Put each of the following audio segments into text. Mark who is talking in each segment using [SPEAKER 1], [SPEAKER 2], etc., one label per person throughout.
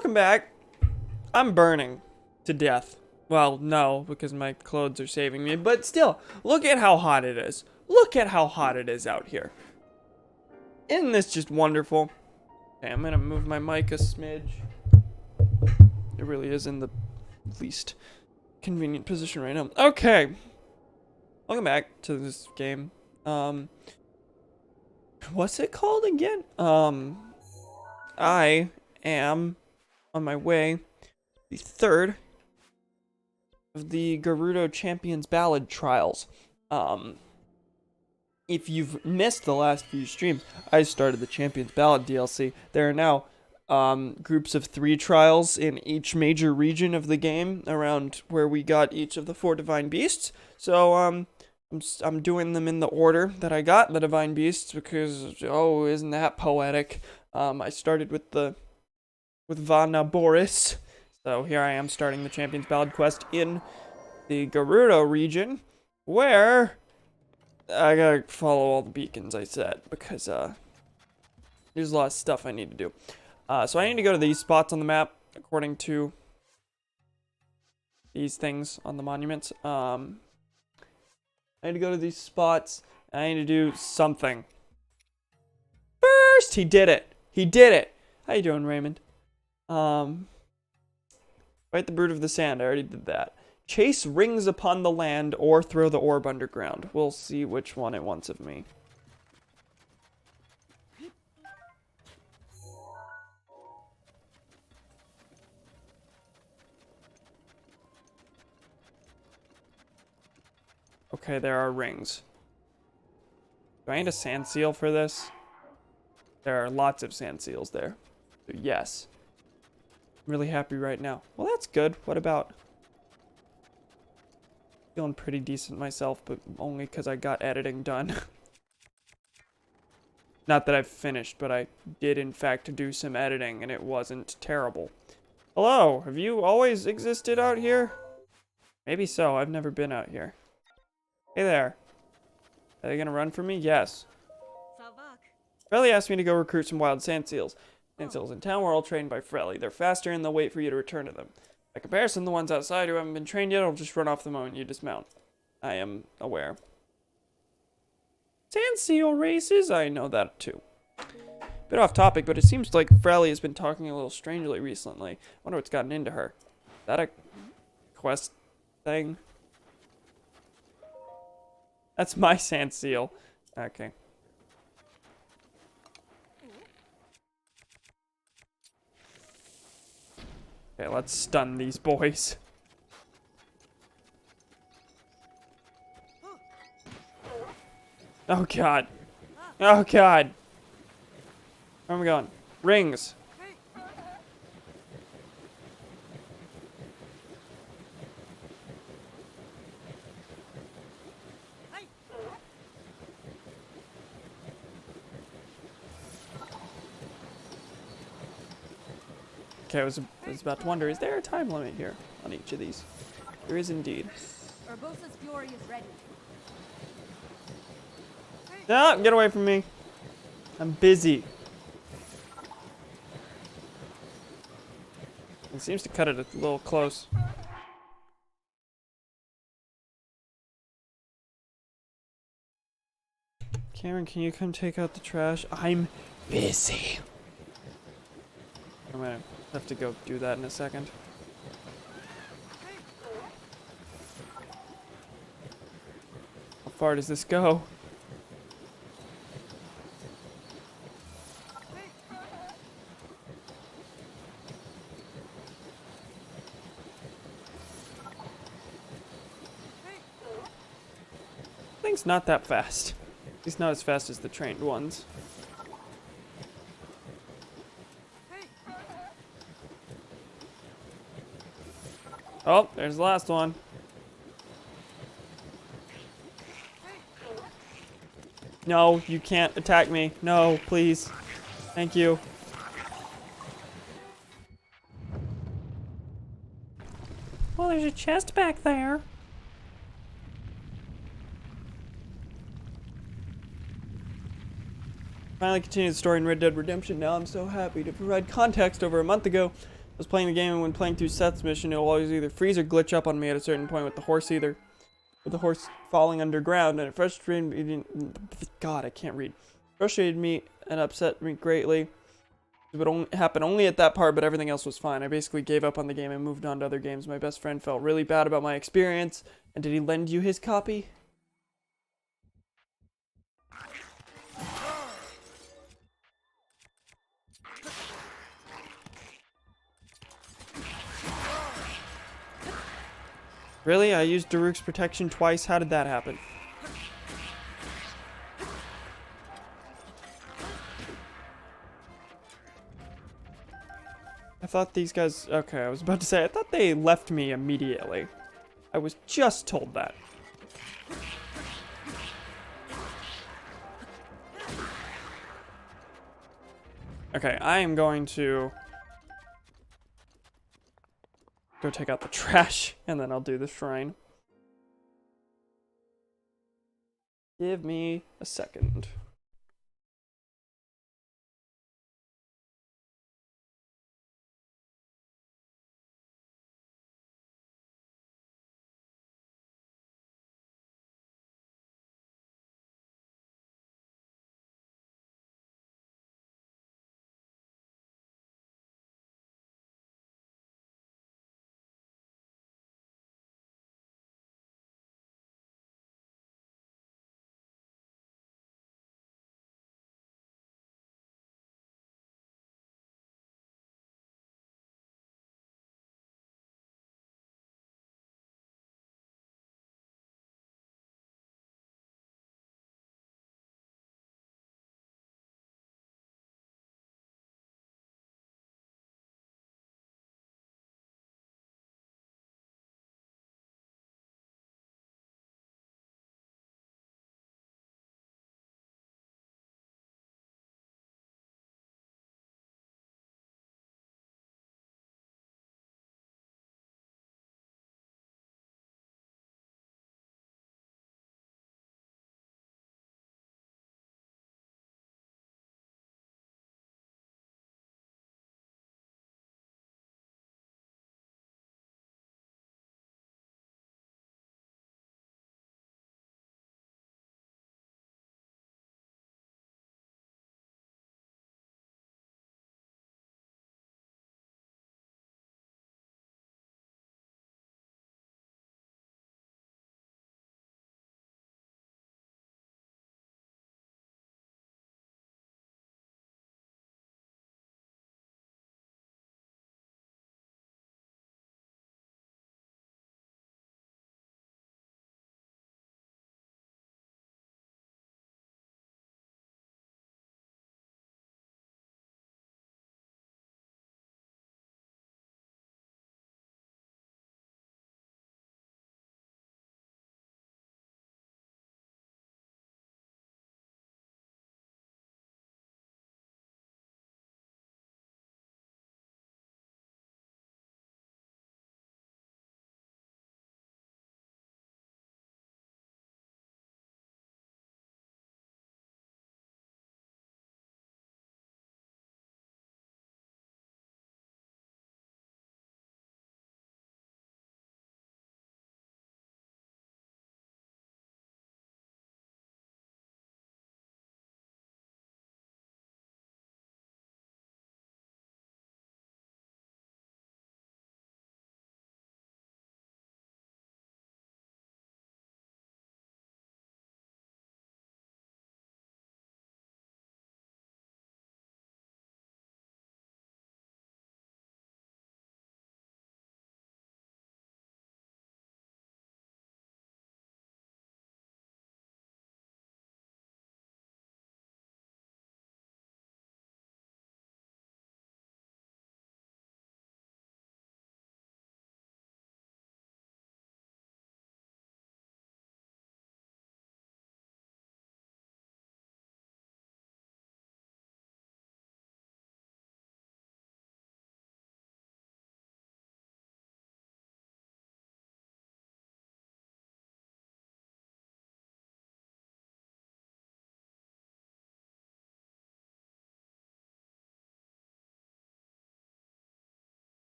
[SPEAKER 1] Welcome back. I'm burning to death. Well, no, because my clothes are saving me, but still, look at how hot it is. Look at how hot it is out here. Isn't this just wonderful? Okay, I'm gonna move my mic a smidge. It really is in the least convenient position right now. Okay. Welcome back to this game. What's it called again? I am on my way the third of the Gerudo Champions Ballad trials. If you've missed the last few streams, I started the Champions Ballad DLC. There are now groups of 3 trials in each major region of the game around where we got each of the 4 divine beasts. So I'm doing them in the order that I got the divine beasts because, oh, isn't that poetic? I started with Vana Boris. So here I am starting the Champions Ballad quest in the Gerudo region, where I gotta follow all the beacons I set, because there's a lot of stuff I need to do. So I need to go to these spots on the map, according to these things on the monuments. I need to go to these spots, and I need to do something. First, he did it! He did it! How you doing, Raymond? Fight the Brood of the Sand. I already did that. Chase rings upon the land or throw the orb underground. We'll see which one it wants of me. Okay, there are rings. Do I need a sand seal for this? There are lots of sand seals there. So yes. I'm really happy right now. Well, that's good. What about... Feeling pretty decent myself, but only because I got editing done. Not that I've finished, but I did in fact do some editing, and it wasn't terrible. Hello, have you always existed out here? Maybe so, I've never been out here. Hey there. Are they gonna run for me? Yes. Frelly asked me to go recruit some wild sand seals. Sand seals in town were all trained by Frelly. They're faster and they'll wait for you to return to them. By comparison, the ones outside who haven't been trained yet will just run off the moment you dismount. I am aware. Sand seal races? I know that too. Bit off topic, but it seems like Frelly has been talking a little strangely recently. I wonder what's gotten into her. Is that a quest thing? That's my sand seal. Okay. Okay, let's stun these boys. Oh god. Oh god. Where am I going? Rings. Okay, I was about to wonder, is there a time limit here on each of these? There is indeed.
[SPEAKER 2] Urbosa's fury is ready.
[SPEAKER 1] No, get away from me. I'm busy. It seems to cut it a little close. Cameron, can you come take out the trash? I'm busy. I'm gonna have to go do that in a second. How far does this go? Thing's not that fast. At least not as fast as the trained ones. Oh, there's the last one. No, you can't attack me. No, please. Thank you. Well, there's a chest back there. Finally continued the story in Red Dead Redemption. Now I'm so happy to provide context. Over a month ago, was playing the game, and when playing through Seth's mission, it'll always either freeze or glitch up on me at a certain point with the horse falling underground, and it frustrated me. God, I can't read. Frustrated me and upset me greatly. It would only happen at that part, but everything else was fine. I basically gave up on the game and moved on to other games. My best friend felt really bad about my experience. And did he lend you his copy? Really? I used Daruk's protection twice? How did that happen? I thought these guys... Okay, I was about to say, I thought they left me immediately. I was just told that. Okay, I am going to go take out the trash, and then I'll do the shrine. Give me a second.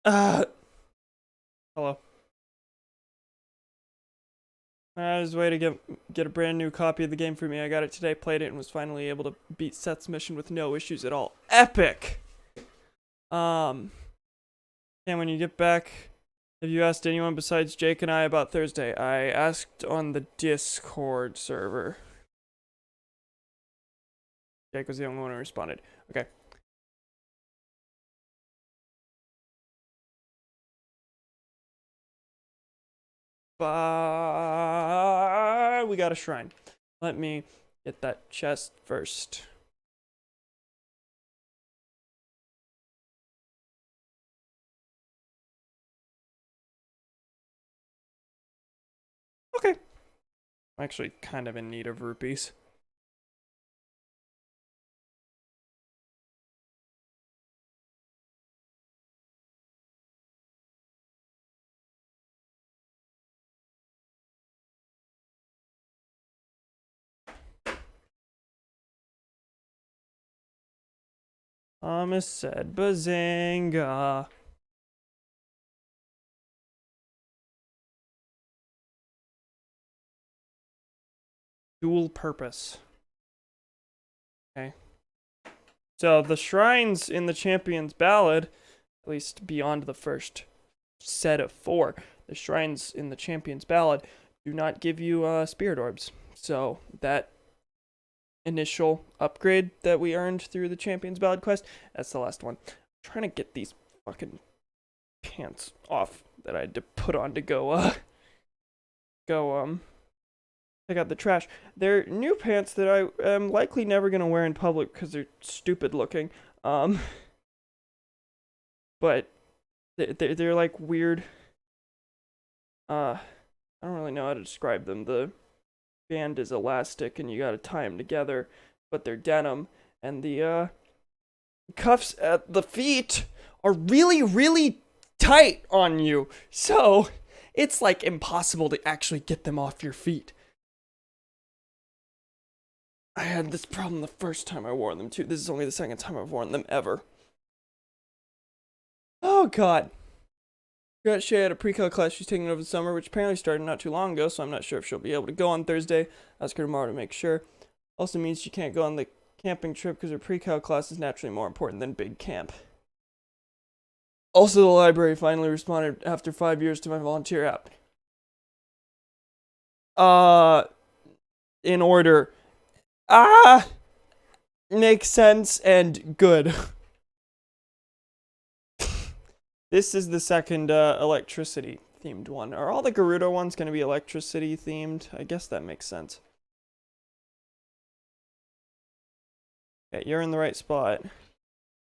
[SPEAKER 1] Hello. There's a way to get a brand new copy of the game for me. I got it today, played it, and was finally able to beat Seth's mission with no issues at all. Epic! And when you get back, have you asked anyone besides Jake and I about Thursday? I asked on the Discord server. Jake was the only one who responded. Okay. But we got a shrine. Let me get that chest first. Okay. I'm actually kind of in need of rupees. Thomas said Bazinga. Dual purpose. Okay. So the shrines in the Champion's Ballad, at least beyond the first set of 4, the shrines in the Champion's Ballad do not give you spirit orbs. So that initial upgrade that we earned through the Champion's Ballad quest, that's the last one. I'm trying to get these fucking pants off that I had to put on to go take out the trash. They're new pants that I am likely never gonna wear in public because they're stupid looking. But they're like weird. I don't really know how to describe them. The band is elastic and you gotta tie them together, but they're denim, and the cuffs at the feet are really, really tight on you. So it's like impossible to actually get them off your feet. I had this problem the first time I wore them too. This is only the second time I've worn them ever. Oh god. Got Shay at a pre-cal class she's taking over the summer, which apparently started not too long ago, so I'm not sure if she'll be able to go on Thursday. Ask her tomorrow to make sure. Also means she can't go on the camping trip because her pre-cal class is naturally more important than big camp. Also, the library finally responded after 5 years to my volunteer app. In order. Makes sense and good. This is the second electricity themed one. Are all the Gerudo ones going to be electricity themed? I guess that makes sense. Okay, you're in the right spot.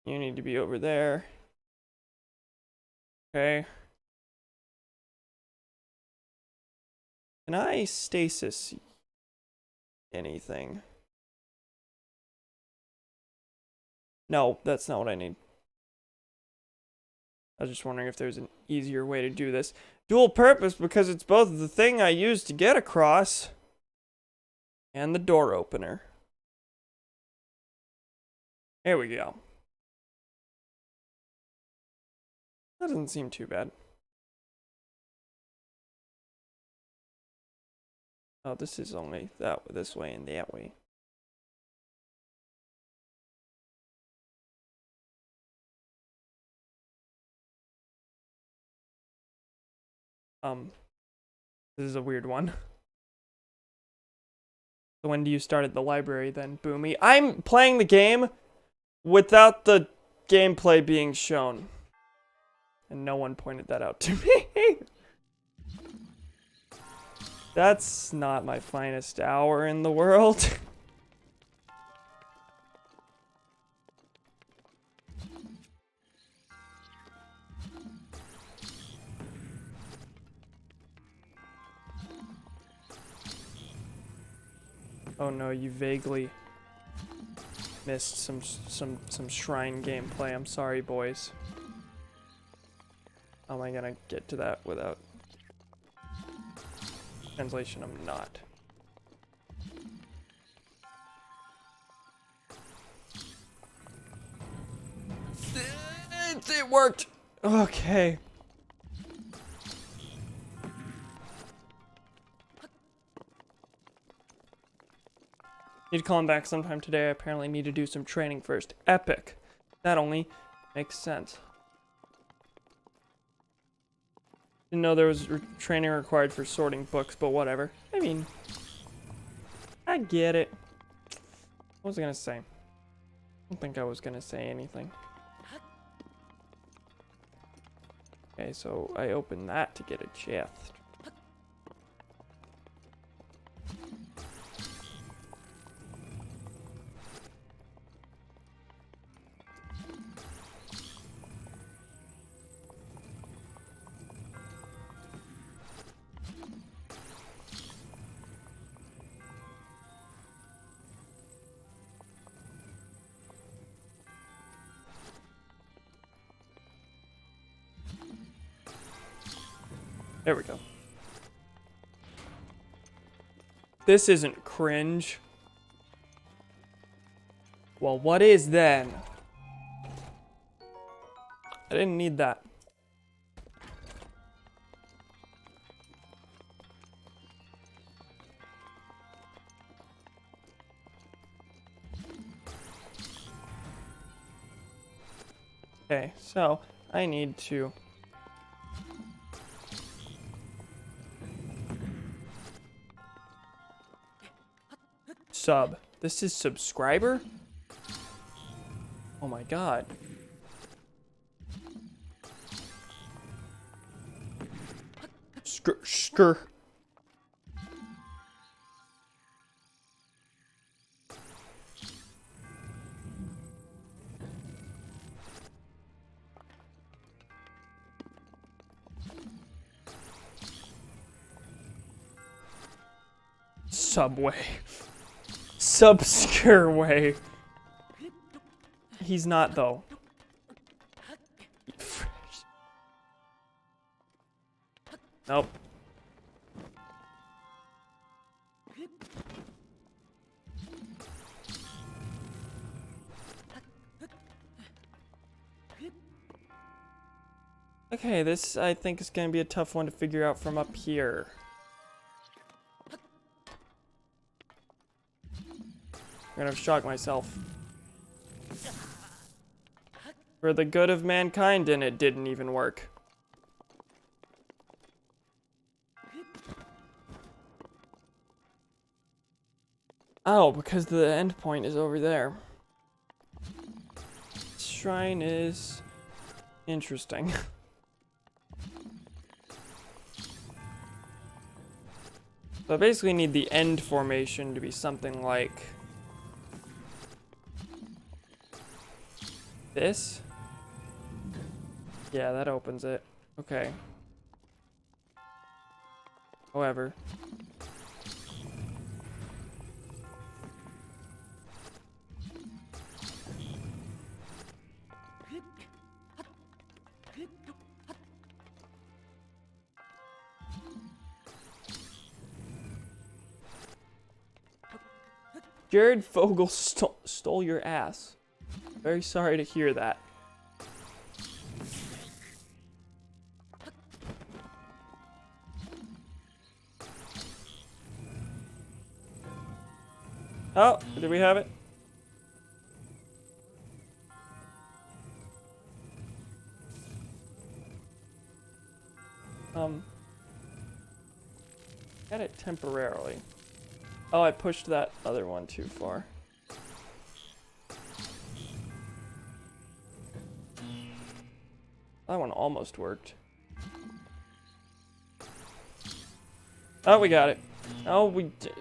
[SPEAKER 1] You need to be over there. Okay. Can I stasis anything? No, that's not what I need. I was just wondering if there's an easier way to do this. Dual purpose because it's both the thing I use to get across and the door opener. There we go. That doesn't seem too bad. Oh, this is only this way and that way. This is a weird one. So when do you start at the library then, Boomy? I'm playing the game without the gameplay being shown. And no one pointed that out to me. That's not my finest hour in the world. Oh no, you vaguely missed some shrine gameplay. I'm sorry, boys. How am I gonna get to that without translation? I'm not. It worked! Okay. Need to call him back sometime today. I apparently need to do some training first. Epic. That only makes sense. Didn't know there was training required for sorting books, but whatever. I mean, I get it. What was I gonna say? I don't think I was gonna say anything. Okay, so I opened that to get a chest. There we go. This isn't cringe. Well, what is then? I didn't need that. Okay, so I need to sub. This is subscriber? Oh my god. Skr. Subway. Subscure way. He's not though. Nope. Okay, this I think is gonna be a tough one to figure out from up here. I'm gonna shock myself. For the good of mankind, and it didn't even work. Oh, because the end point is over there. Shrine is interesting. So I basically need the end formation to be something like this. Yeah, that opens it. Okay. However. Jared Fogle stole your ass. Very sorry to hear that. Oh, did we have it? Got it temporarily. Oh, I pushed that other one too far. That one almost worked. Oh, we got it. Oh, we did.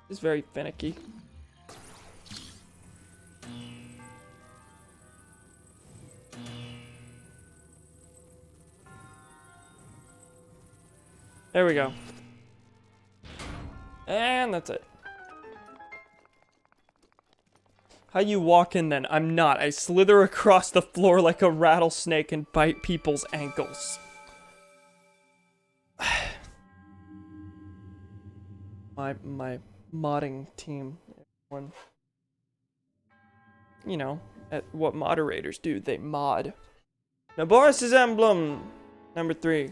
[SPEAKER 1] It's very finicky. There we go. And that's it. How you walk in then? I'm not. I slither across the floor like a rattlesnake and bite people's ankles. my modding team, everyone. You know, at what moderators do, they mod. Naboris' emblem. Number 3.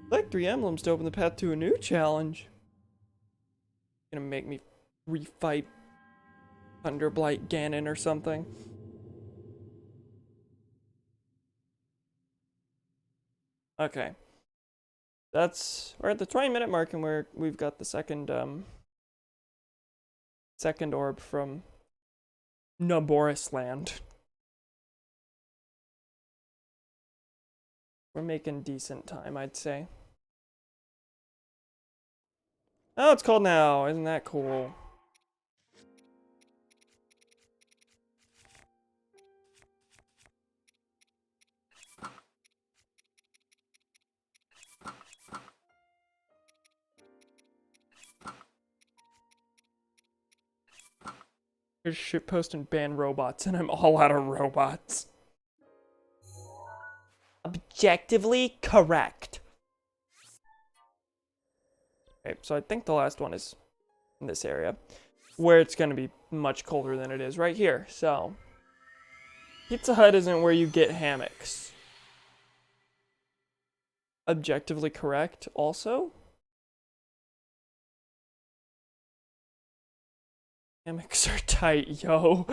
[SPEAKER 1] Select 3 emblems to open the path to a new challenge. Gonna make me refight Thunderblight Ganon or something. Okay. We're at the 20-minute mark, and we've got the second orb from Naboris Land. We're making decent time, I'd say. Oh, it's cold now. Isn't that cool? Here's shitpost and ban robots, and I'm all out of robots. Objectively correct. Okay, so I think the last one is in this area, where it's going to be much colder than it is right here. So, Pizza Hut isn't where you get hammocks. Objectively correct also. Hammocks are tight, yo.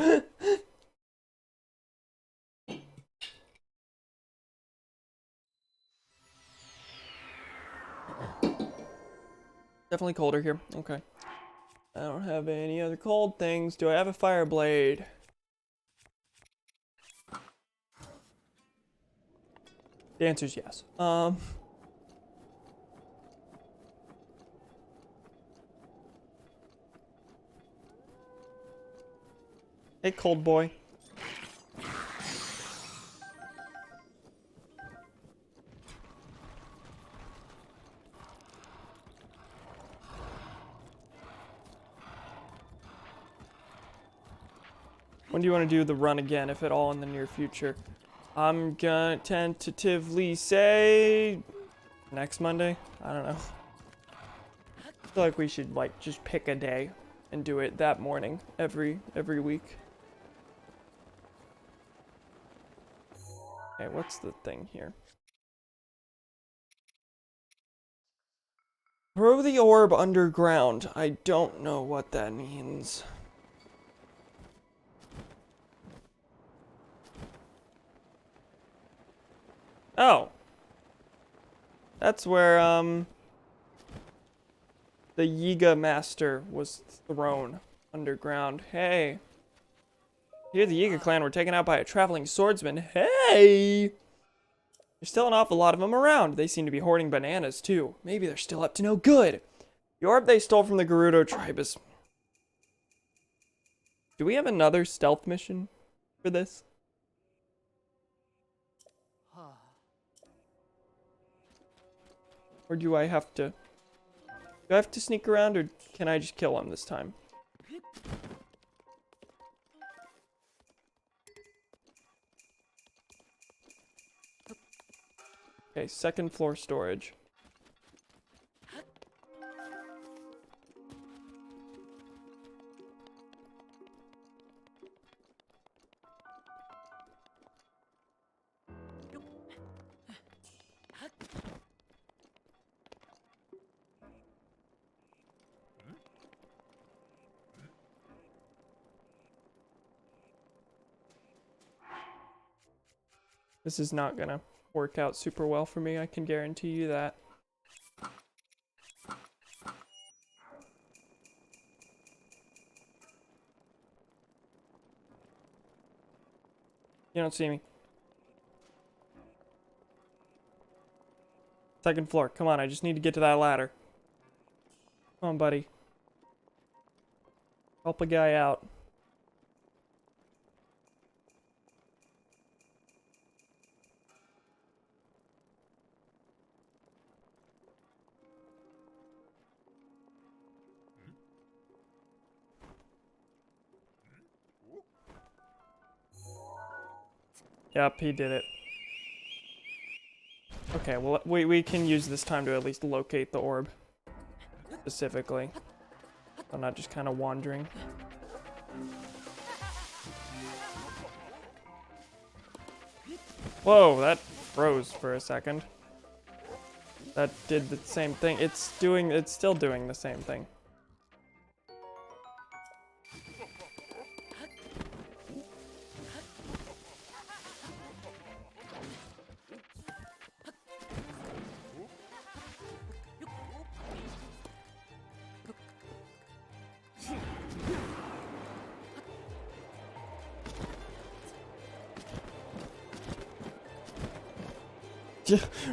[SPEAKER 1] Definitely colder here. Okay. I don't have any other cold things. Do I have a fire blade? The answer's yes. Hey, cold boy. When do you want to do the run again, if at all, in the near future? I'm gonna tentatively say next Monday. I don't know. I feel like we should like just pick a day and do it that morning every week. Okay, what's the thing here? Throw the orb underground. I don't know what that means. Oh. That's where, the Yiga Master was thrown underground. Hey. Here the Yiga clan were taken out by a traveling swordsman. Hey! There's still an awful lot of them around. They seem to be hoarding bananas, too. Maybe they're still up to no good. The orb they stole from the Gerudo tribe is... Do we have another stealth mission for this? Or do I have to... Do I have to sneak around, or can I just kill him this time? Okay, second floor storage. This is not gonna work out super well for me, I can guarantee you that. You don't see me. Second floor, come on, I just need to get to that ladder. Come on, buddy. Help a guy out. Yep, he did it. Okay, well, we can use this time to at least locate the orb. Specifically. I'm not just kind of wandering. Whoa, that froze for a second. That did the same thing. It's still doing the same thing.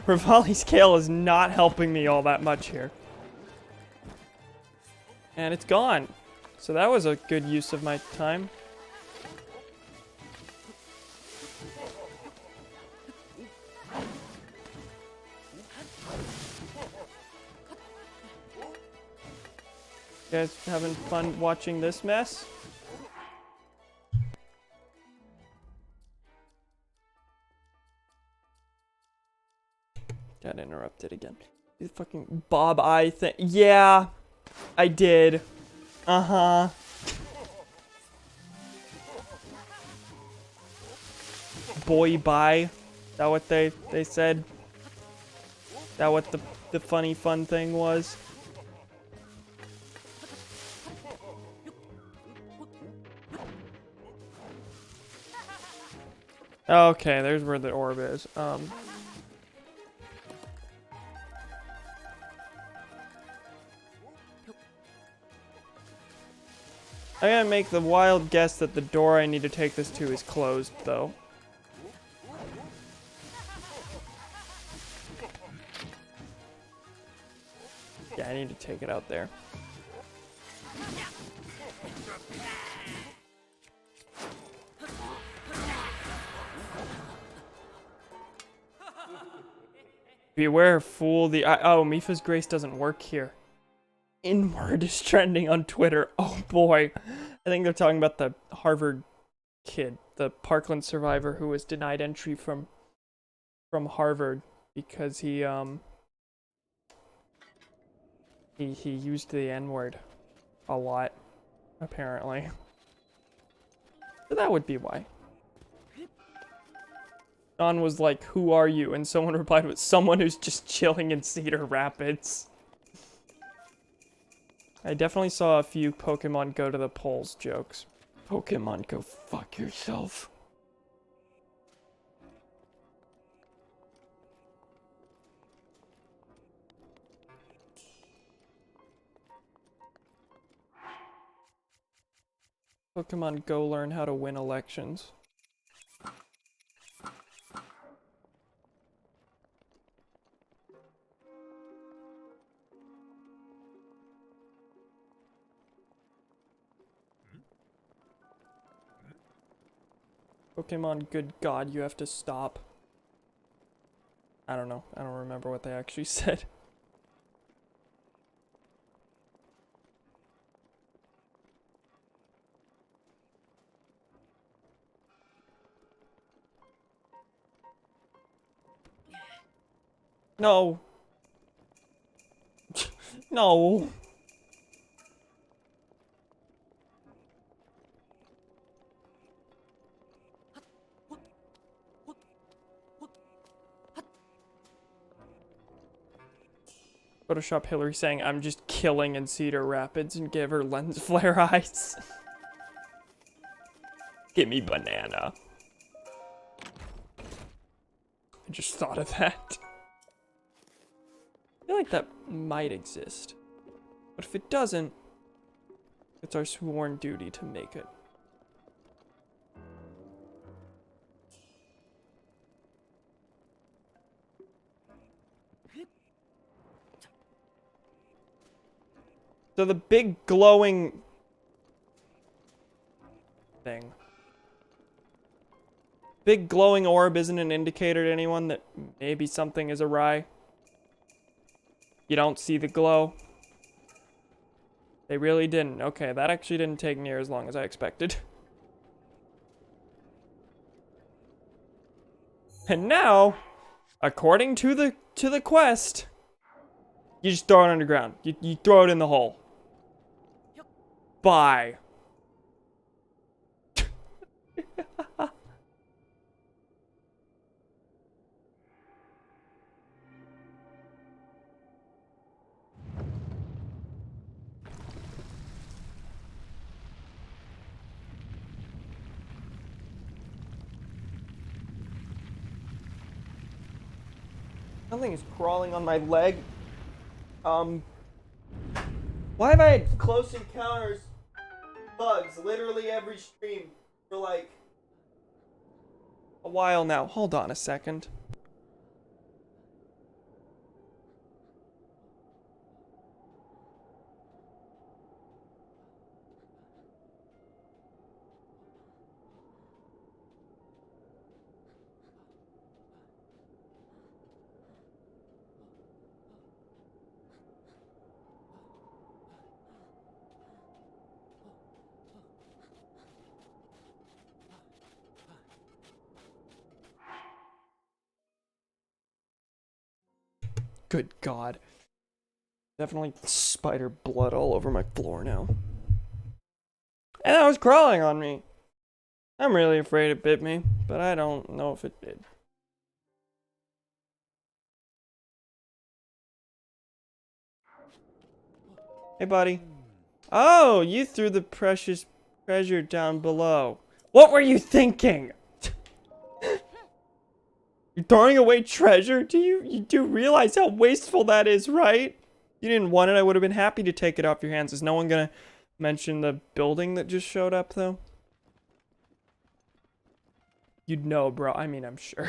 [SPEAKER 1] Rivali's Kale is not helping me all that much here. And it's gone. So that was a good use of my time. You guys having fun watching this mess? Got interrupted again. The fucking Bob Eye thing. Yeah, I did. Uh-huh. Boy bye. Is that what they said? Is that what the funny fun thing was? Okay, there's where the orb is. I'm gonna make the wild guess that the door I need to take this to is closed, though. Yeah, I need to take it out there. Beware, fool, the eye. Oh, Mifa's Grace doesn't work here. Inward is trending on Twitter. Oh boy. I think they're talking about the Harvard kid, the Parkland survivor who was denied entry from Harvard because he used the N-word a lot, apparently. So that would be why. Don was like, "Who are you?" And someone replied with, "Someone who's just chilling in Cedar Rapids." I definitely saw a few Pokemon go to the polls jokes. Pokemon, go fuck yourself. Pokemon, go learn how to win elections. Pokemon, good god, you have to stop. I don't know. I don't remember what they actually said. No. No. Photoshop Hillary saying, "I'm just killing in Cedar Rapids," and give her lens flare eyes. Give me banana. I just thought of that. I feel like that might exist. But if it doesn't, it's our sworn duty to make it. So the big glowing thing. Big glowing orb isn't an indicator to anyone that maybe something is awry. You don't see the glow. They really didn't. Okay, that actually didn't take near as long as I expected. And now, according to the quest, you just throw it underground. You throw it in the hole. Bye. Something is crawling on my leg. Why have I had close encounters bugs literally every stream for like a while now? Hold on a second. Good God. Definitely spider blood all over my floor now. And that was crawling on me. I'm really afraid it bit me, but I don't know if it did. Hey, buddy. Oh, you threw the precious treasure down below. What were you thinking? You're throwing away treasure? You do realize how wasteful that is, right? You didn't want it, I would have been happy to take it off your hands. Is no one gonna mention the building that just showed up, though? You'd know, bro. I mean, I'm sure.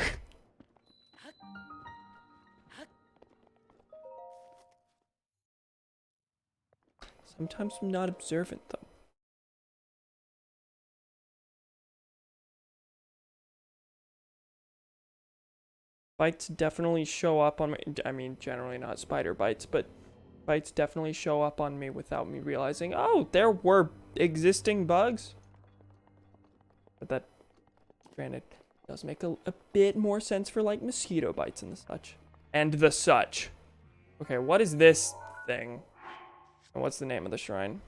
[SPEAKER 1] Sometimes I'm not observant, though. Bites definitely show up on me. I mean, generally not spider bites, but bites definitely show up on me without me realizing, oh, there were existing bugs. But that, granted, does make a bit more sense for, like, mosquito bites and the such. And the such. Okay, what is this thing? And what's the name of the shrine?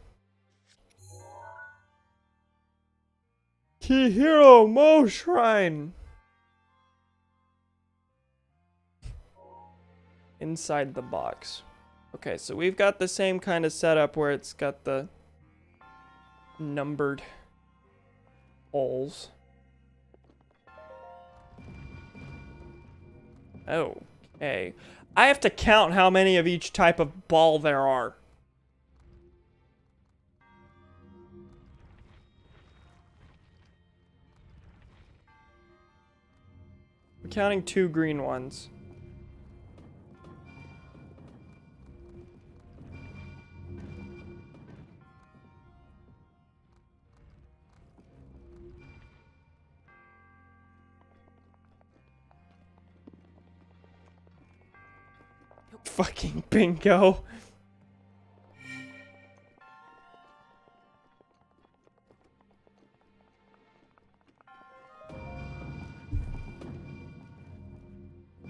[SPEAKER 1] Chihiro Mo Shrine! Inside the box. Okay, so we've got the same kind of setup where it's got the numbered holes. Okay. I have to count how many of each type of ball there are. I'm counting 2 green ones. Fucking bingo.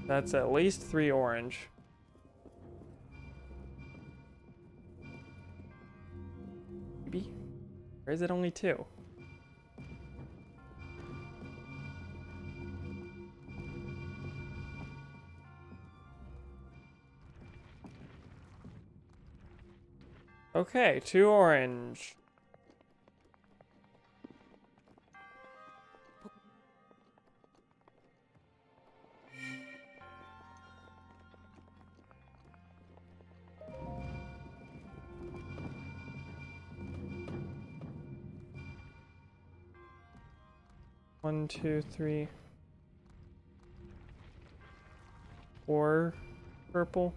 [SPEAKER 1] That's at least 3 orange. Maybe? Or is it only 2? Okay, 2 orange. One, two, three, 4 purple.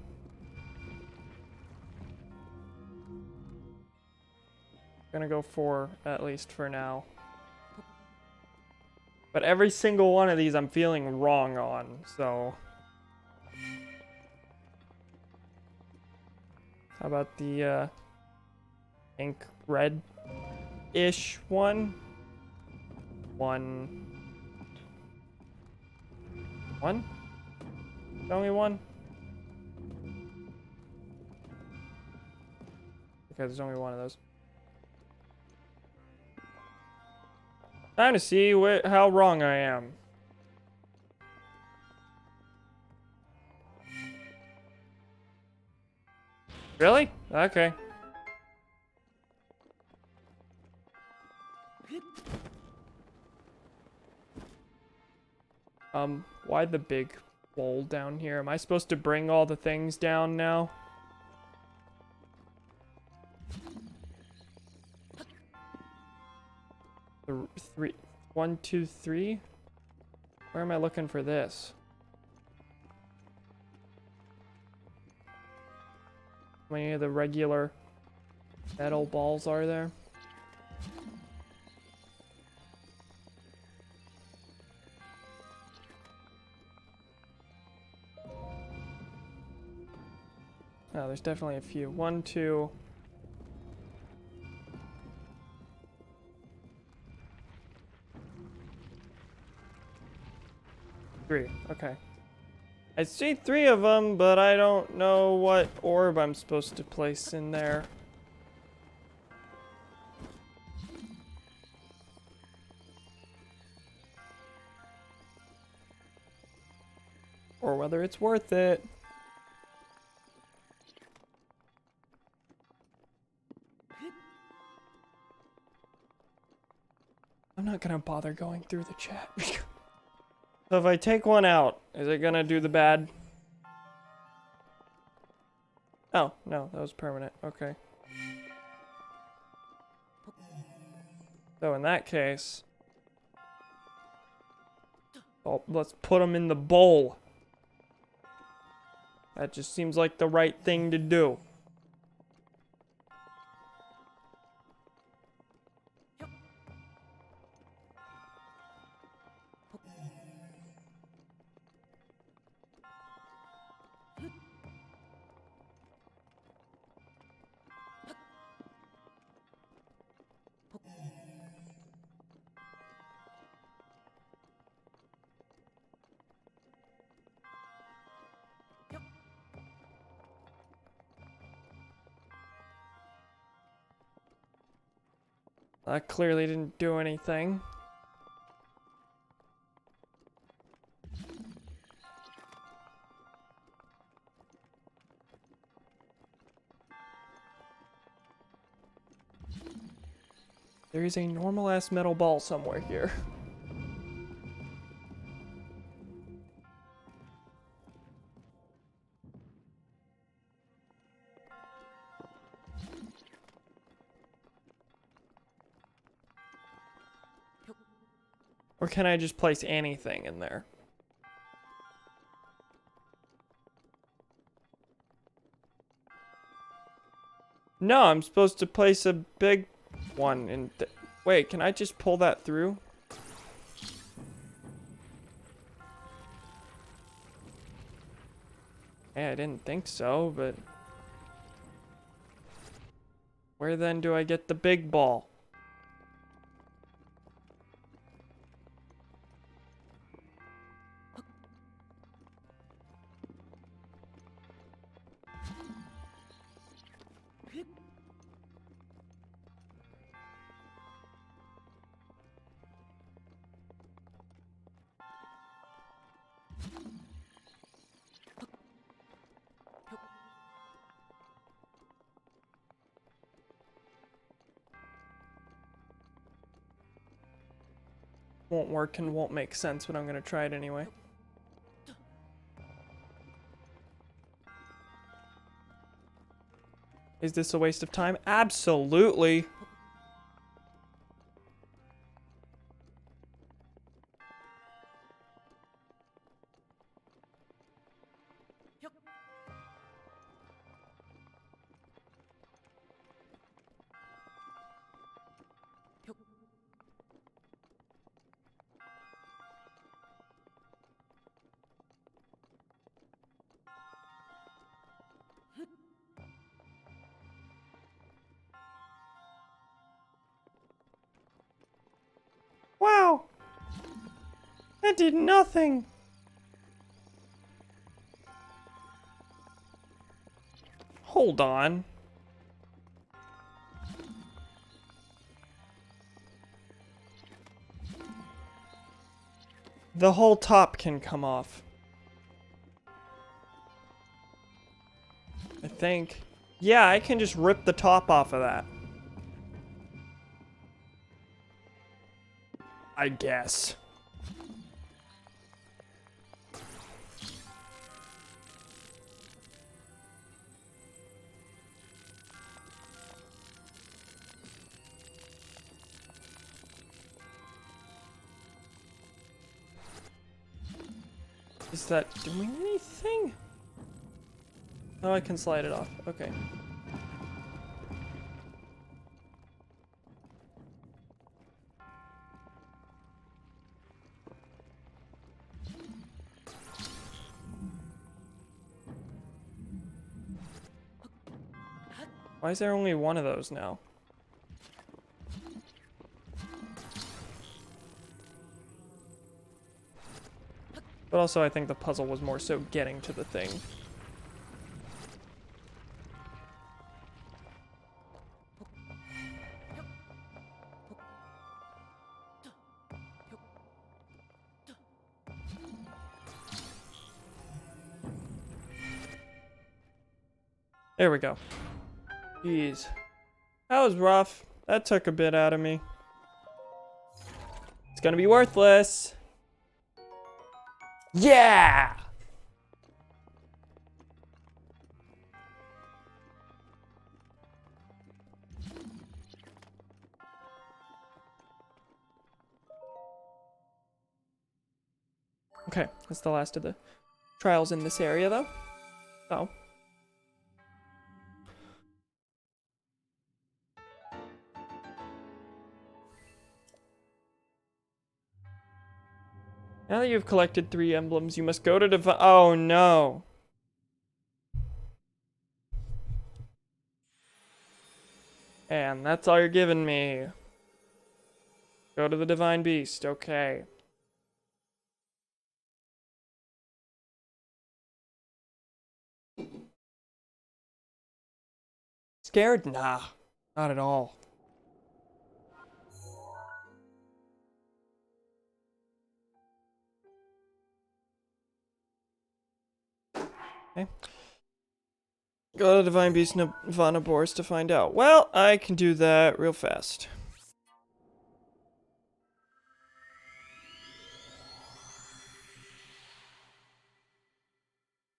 [SPEAKER 1] Gonna go 4 at least for now. But every single one of these I'm feeling wrong on, so. How about the ink red-ish one? 1. 1? Only 1? Okay, there's only 1 of those. Time to see how wrong I am. Really? Okay. Why the big bowl down here. Am I supposed to bring all the things down now? Three, 1, 2, 3. Where am I looking for this? How many of the regular metal balls are there? Oh, there's definitely a few. 1, 2. 3. Okay. I see 3 of them, but I don't know what orb I'm supposed to place in there. Or whether it's worth it. I'm not gonna bother going through the chat. So if I take one out, is it gonna do the bad? Oh, no, that was permanent. Okay. So in that case... oh, let's put them in the bowl. That just seems like the right thing to do. That clearly didn't do anything. There is a normal-ass metal ball somewhere here. Or can I just place anything in there? No, I'm supposed to place a big one in... wait, can I just pull that through? Yeah, I didn't think so, but... where then do I get the big ball? Won't work and won't make sense, but I'm gonna try it anyway. Is this a waste of time? Absolutely. Wow! That did nothing! Hold on. The whole top can come off. I think. Yeah, I can just rip the top off of that. I guess. Is that doing anything? Oh, I can slide it off. Okay. Why is there only one of those now? But also, I think the puzzle was more so getting to the thing. There we go. Jeez. That was rough. That took a bit out of me. It's gonna be worthless. Yeah! Okay, that's the last of the trials in this area, though. So. Now that you've collected 3 emblems, you must go to oh no. And that's all you're giving me. Go to the Divine Beast, okay. Scared? Nah, not at all. Okay. Go to Divine Beast Nirvana Boris to find out. Well, I can do that real fast.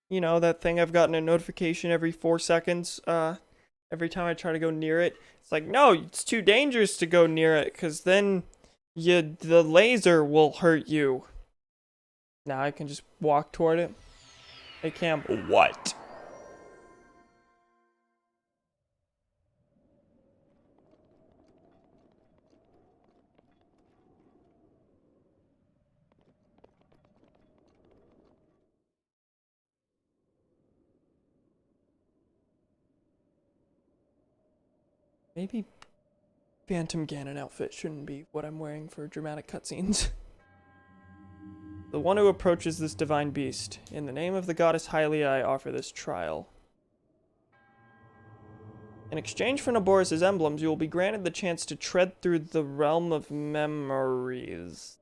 [SPEAKER 1] You know, that thing I've gotten a notification every 4 seconds, every time I try to go near it. It's like, no, it's too dangerous to go near it, because then the laser will hurt you. Now I can just walk toward it. Hey, Cam. What? Maybe Phantom Ganon outfit shouldn't be what I'm wearing for dramatic cutscenes. The one who approaches this divine beast. In the name of the goddess Hylia, I offer this trial. In exchange for Naboris' emblems, you will be granted the chance to tread through the realm of memories.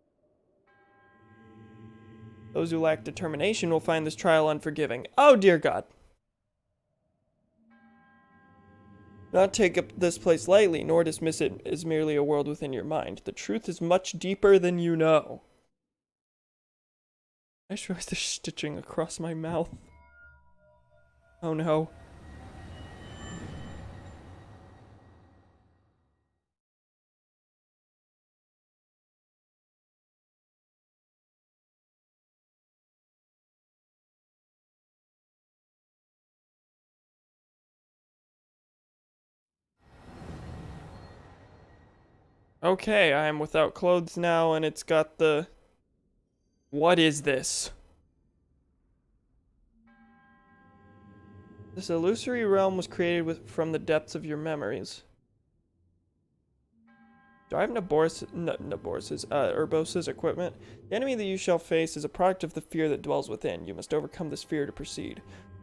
[SPEAKER 1] Those who lack determination will find this trial unforgiving. Oh, dear God. Not take up this place lightly, nor dismiss it as merely a world within your mind. The truth is much deeper than you know. I just realized there's stitching across my mouth. Oh no. Okay, I am without clothes now, and it's got the... What is this? This illusory realm was created from the depths of your memories. Do I have Urbosa's equipment? The enemy that you shall face is a product of the fear that dwells within. You must overcome this fear to proceed.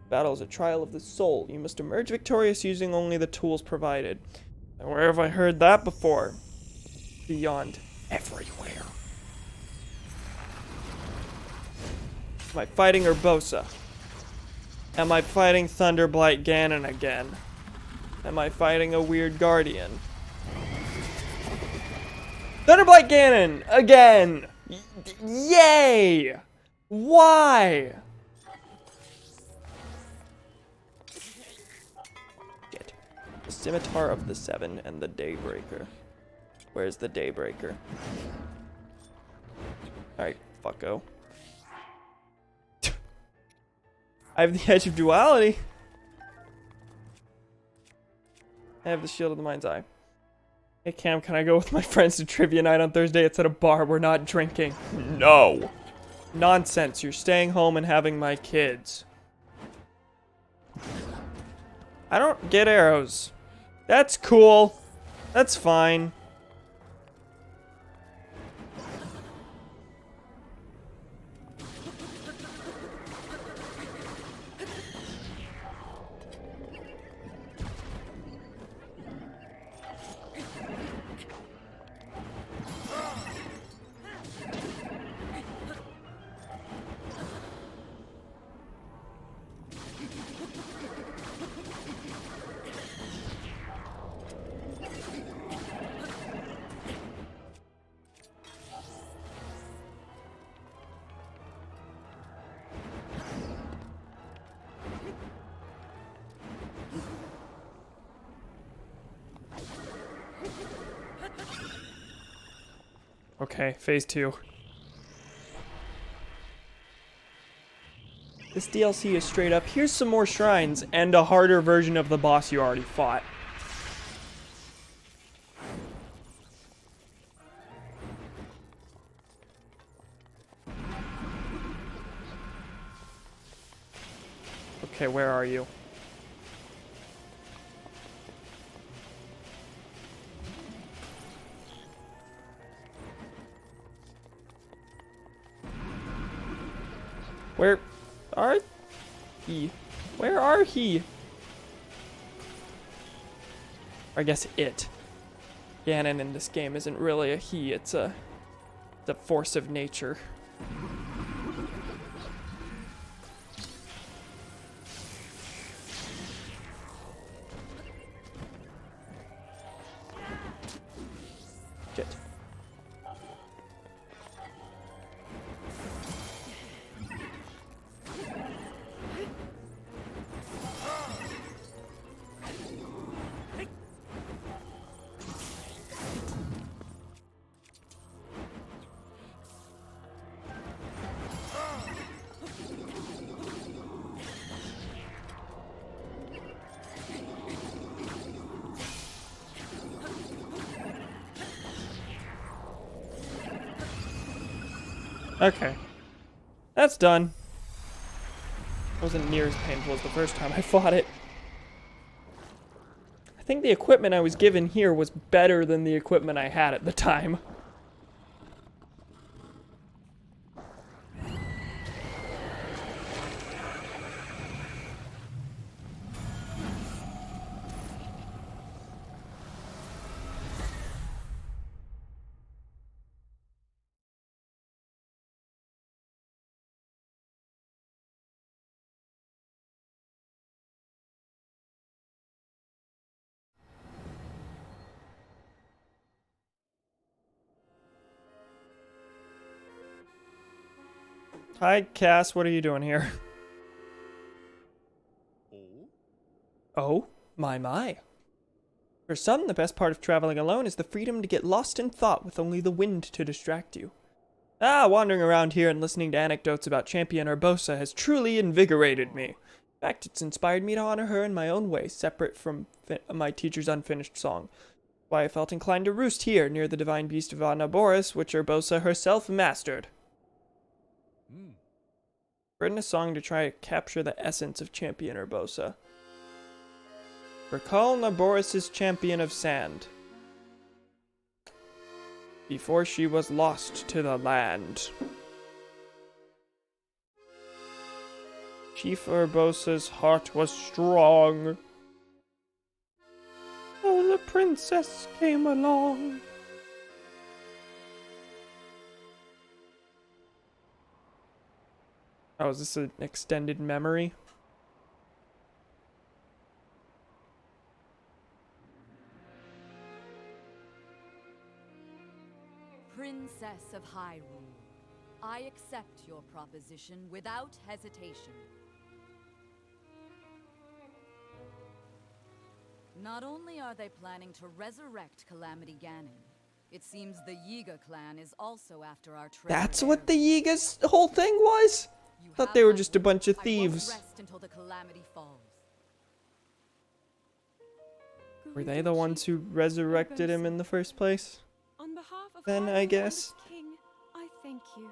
[SPEAKER 1] Battle is a trial of the soul. You must emerge victorious using only the tools provided. And where have I heard that before? Beyond everywhere. Am I fighting Urbosa? Am I fighting Thunderblight Ganon again? Am I fighting a weird guardian? Thunderblight Ganon! Again! Yay! Why? Shit. The Scimitar of the Seven and the Daybreaker. Where's the Daybreaker? Alright, fucko. I have the Edge of Duality. I have the Shield of the Mind's Eye. Hey Cam, can I go with my friends to trivia night on Thursday? It's at a bar. We're not drinking. No. Nonsense. You're staying home and having my kids. I don't get arrows. That's cool. That's fine. Okay, phase 2. This DLC is straight up, here's some more shrines and a harder version of the boss you already fought. Okay, where are you? Where are he? Where are he? Or I guess it. Ganon in this game isn't really a he, it's a force of nature. Shit. Okay. That's done. Wasn't near as painful as the first time I fought it. I think the equipment I was given here was better than the equipment I had at the time. Hi, Cass, what are you doing here? Oh, my. For some, the best part of traveling alone is the freedom to get lost in thought with only the wind to distract you. Wandering around here and listening to anecdotes about Champion Urbosa has truly invigorated me. In fact, it's inspired me to honor her in my own way, separate from my teacher's unfinished song. Why I felt inclined to roost here, near the divine beast of Anaboris, which Urbosa herself mastered. Written a song to try to capture the essence of Champion Urbosa. Recall Naboris' champion of sand. Before she was lost to the land. Chief Urbosa's heart was strong. Oh, the princess came along. Oh, is this an extended memory?
[SPEAKER 2] Princess of Hyrule, I accept your proposition without hesitation. Not only are they planning to resurrect Calamity Ganon, it seems the Yiga clan is also after our treasure.
[SPEAKER 1] That's what the Yiga's whole thing was? Thought they were just a bunch of thieves.
[SPEAKER 2] I won't rest until Calamity Falls.
[SPEAKER 1] Were they the ones who resurrected him in the first place?
[SPEAKER 3] On behalf of
[SPEAKER 1] Then,
[SPEAKER 3] Hyrule
[SPEAKER 1] I
[SPEAKER 3] and
[SPEAKER 1] guess.
[SPEAKER 3] its king, I thank you.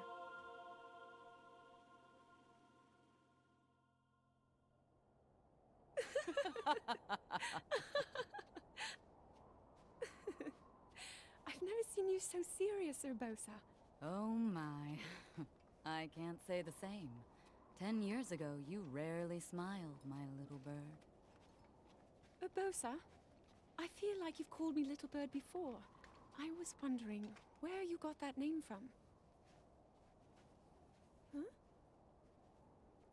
[SPEAKER 3] I've never seen you so serious, Urbosa.
[SPEAKER 2] Oh my. I can't say the same. 10 years ago, you rarely smiled, my little bird.
[SPEAKER 3] Urbosa, I feel like you've called me Little Bird before. I was wondering where you got that name from. Huh?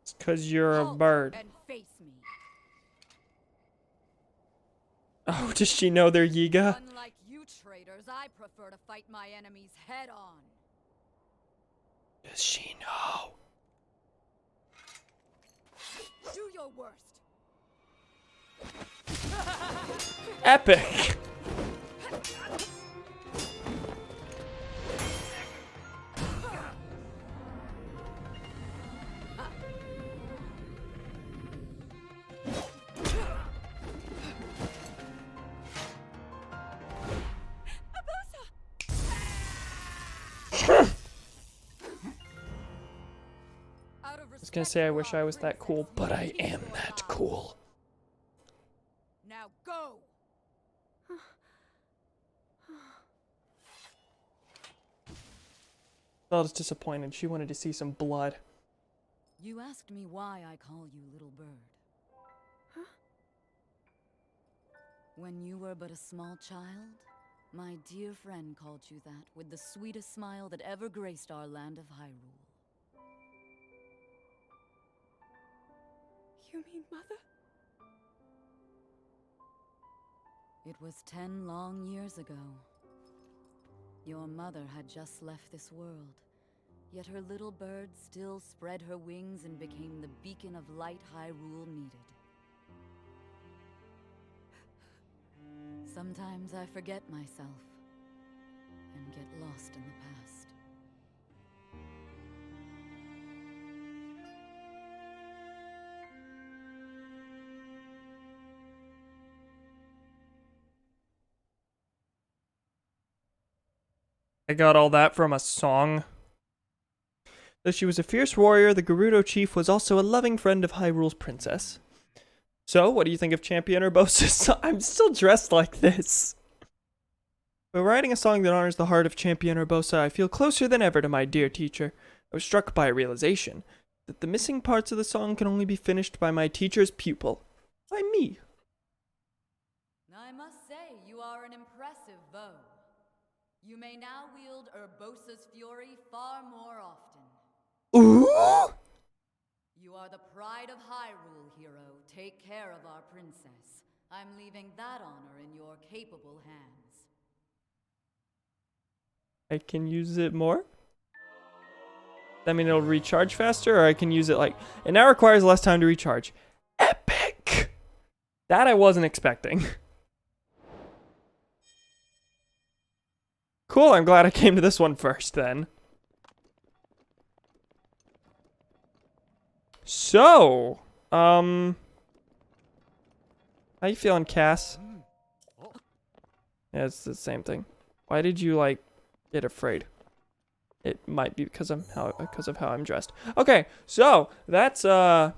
[SPEAKER 1] It's 'cause you're a
[SPEAKER 2] Halt
[SPEAKER 1] bird.
[SPEAKER 2] and face me.
[SPEAKER 1] Oh, does she know they're Yiga?
[SPEAKER 2] Unlike you traitors, I prefer to fight my enemies head on.
[SPEAKER 1] Does she know?
[SPEAKER 2] Do your worst.
[SPEAKER 1] Epic! I was gonna say I wish I was that cool, but I am that cool.
[SPEAKER 2] Now go.
[SPEAKER 1] Zelda's disappointed. She wanted to see some blood.
[SPEAKER 2] You asked me why I call you Little Bird.
[SPEAKER 3] Huh?
[SPEAKER 2] When you were but a small child, my dear friend called you that with the sweetest smile that ever graced our land of Hyrule.
[SPEAKER 3] You mean Mother?
[SPEAKER 2] It was 10 long years ago. Your mother had just left this world, yet her little bird still spread her wings and became the beacon of light Hyrule needed. Sometimes I forget myself and get lost in the past.
[SPEAKER 1] I got all that from a song. Though she was a fierce warrior, the Gerudo chief was also a loving friend of Hyrule's princess. So, what do you think of Champion Urbosa's song? I'm still dressed like this. By writing a song that honors the heart of Champion Urbosa, I feel closer than ever to my dear teacher. I was struck by a realization that the missing parts of the song can only be finished by my teacher's pupil. By me.
[SPEAKER 2] I must say, you are an impressive bow. You may now wield Urbosa's fury far more often.
[SPEAKER 1] Ooh!
[SPEAKER 2] You are the pride of Hyrule, hero. Take care of our princess. I'm leaving that honor in your capable hands.
[SPEAKER 1] I can use it more? That mean it'll recharge faster, or I can use it like... It now requires less time to recharge. Epic! That I wasn't expecting. Cool, I'm glad I came to this one first then. So, how you feeling, Cass? Yeah, it's the same thing. Why did you, like, get afraid? It might be because of how I'm dressed. Okay, so that's that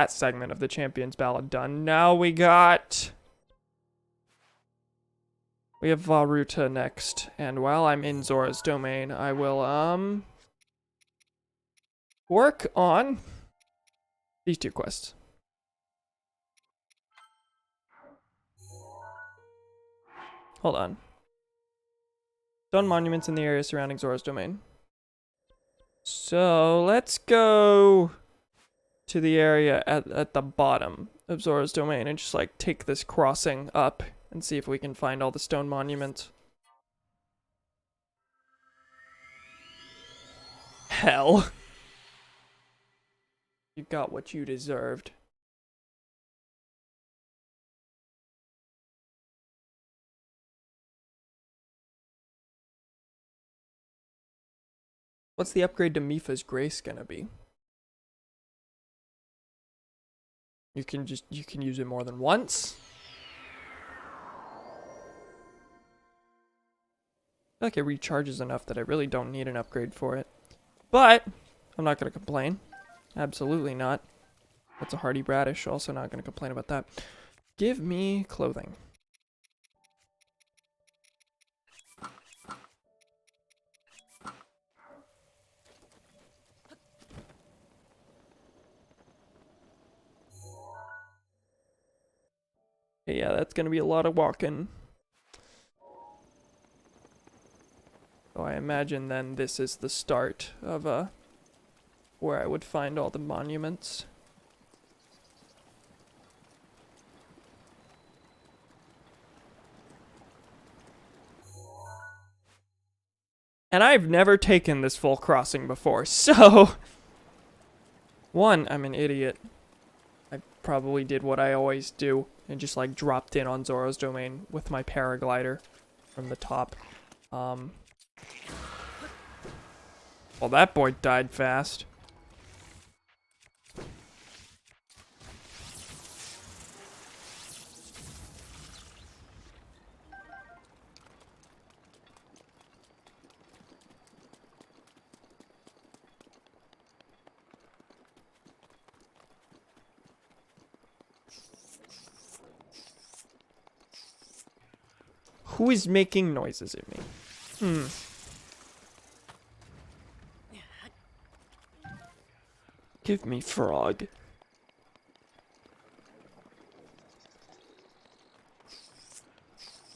[SPEAKER 1] segment of the Champions Ballad done. Now we have Varuta next, and while I'm in Zora's domain, I will work on these two quests. Hold on. Stone monuments in the area surrounding Zora's domain. So let's go to the area at the bottom of Zora's domain and just like take this crossing up and see if we can find all the stone monuments. Hell. You got what you deserved. What's the upgrade to Mipha's Grace gonna be? You can use it more than once. I feel like it recharges enough that I really don't need an upgrade for it. But I'm not going to complain. Absolutely not. That's a hardy radish. Also not going to complain about that. Give me clothing. Yeah, that's going to be a lot of walking. So I imagine then this is the start of where I would find all the monuments. And I've never taken this full crossing before, so... One, I'm an idiot. I probably did what I always do and just like dropped in on Zora's domain with my paraglider from the top. Well, that boy died fast. Who is making noises at me? Give me frog.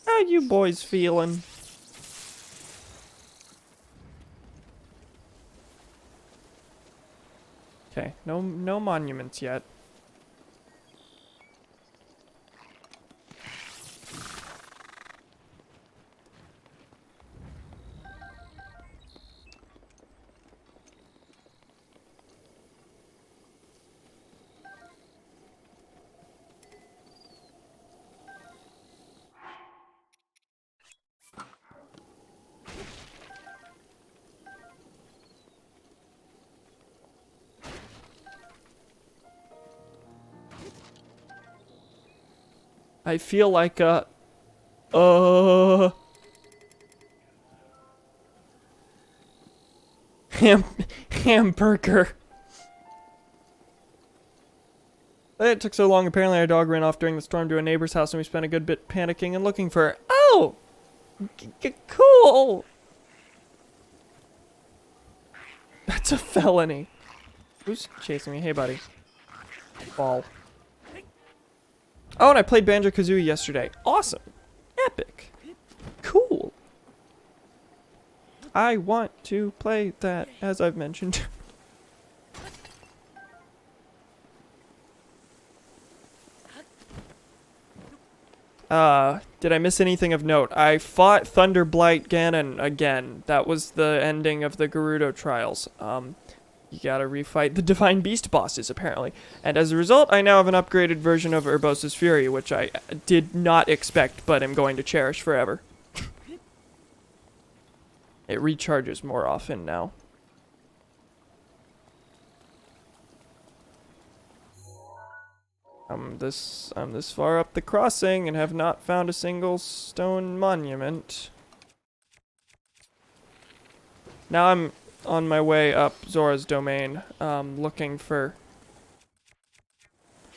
[SPEAKER 1] How you boys feeling? Okay, no monuments yet. I feel like a hamburger. It took so long. Apparently our dog ran off during the storm to a neighbor's house and we spent a good bit panicking and looking for her. Oh! Cool! That's a felony. Who's chasing me? Hey, buddy. Ball. Oh, and I played Banjo-Kazooie yesterday. Awesome. Epic. Cool. I want to play that, as I've mentioned. Did I miss anything of note? I fought Thunderblight Ganon again. That was the ending of the Gerudo trials. You gotta refight the Divine Beast bosses, apparently. And as a result, I now have an upgraded version of Urbosa's Fury, which I did not expect, but am going to cherish forever. It recharges more often now. I'm this far up the crossing and have not found a single stone monument. Now I'm on my way up Zora's domain, looking for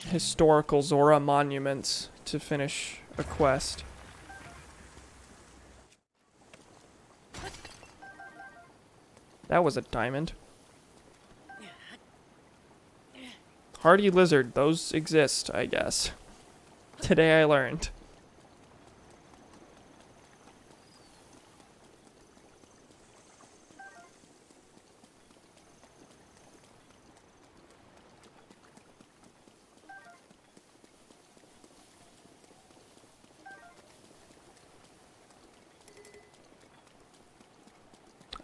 [SPEAKER 1] historical Zora monuments to finish a quest. That was a diamond. Hardy lizard, those exist, I guess. Today I learned.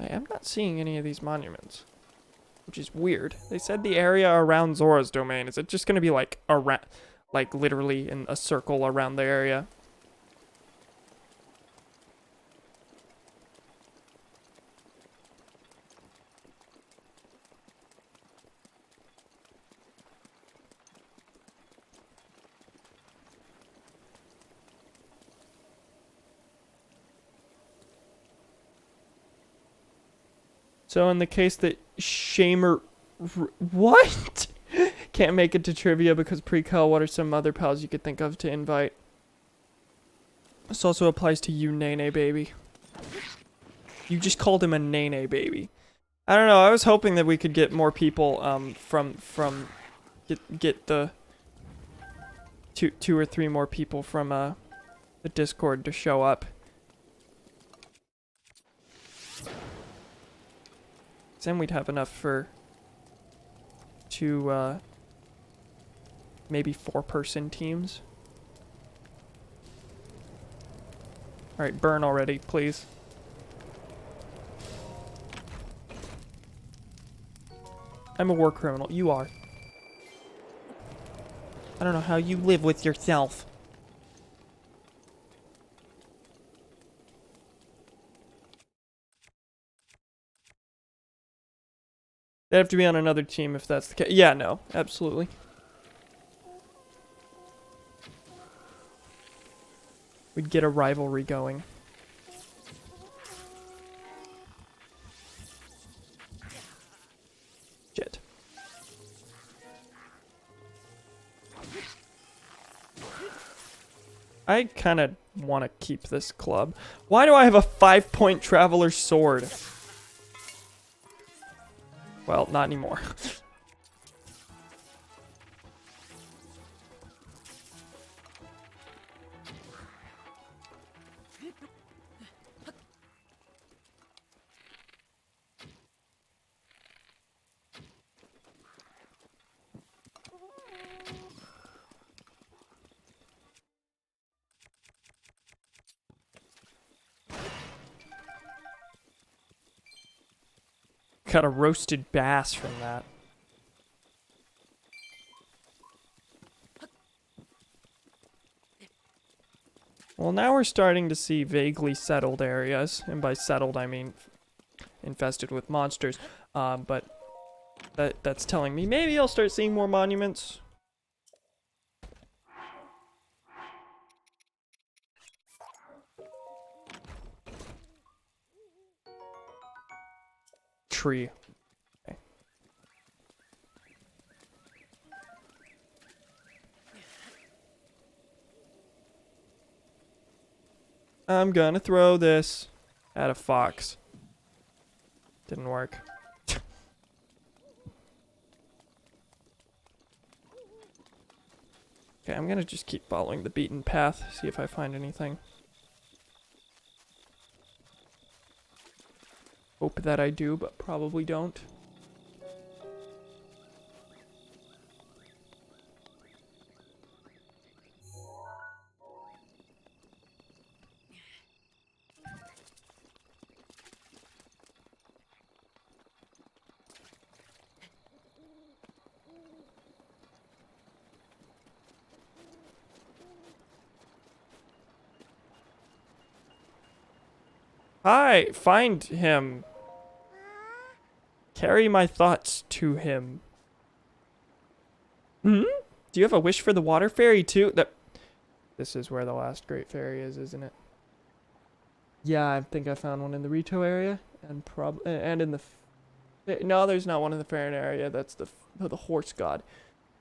[SPEAKER 1] I am not seeing any of these monuments, which is weird. They said the area around Zora's domain. Is it just gonna be like around, like literally in a circle around the area? So in the case that Shamer... What? Can't make it to trivia because pre-cal, what are some other pals you could think of to invite? This also applies to you, Nene baby. You just called him a Nene baby. I don't know, I was hoping that we could get more people, get the two or three more people from, the Discord to show up. Then we'd have enough for two, maybe 4-person teams. Alright, burn already, please. I'm a war criminal. You are. I don't know how you live with yourself. They have to be on another team if that's the case. Yeah, no, absolutely. We'd get a rivalry going. Shit. I kind of want to keep this club. Why do I have a 5-point traveler sword? Well, not anymore. Got a roasted bass from that. Well, now we're starting to see vaguely settled areas, and by settled I mean infested with monsters. But that's telling me maybe I'll start seeing more monuments. Tree. Okay. I'm gonna throw this at a fox. Didn't work. Okay, I'm gonna just keep following the beaten path, see if I find anything. Hope that I do, but probably don't. Hi, find him. Carry my thoughts to him. Hmm? Do you have a wish for the water fairy too? This is where the last great fairy is, isn't it? Yeah, I think I found one in the Rito area, and in the. No, there's not one in the Farron area. That's the horse god.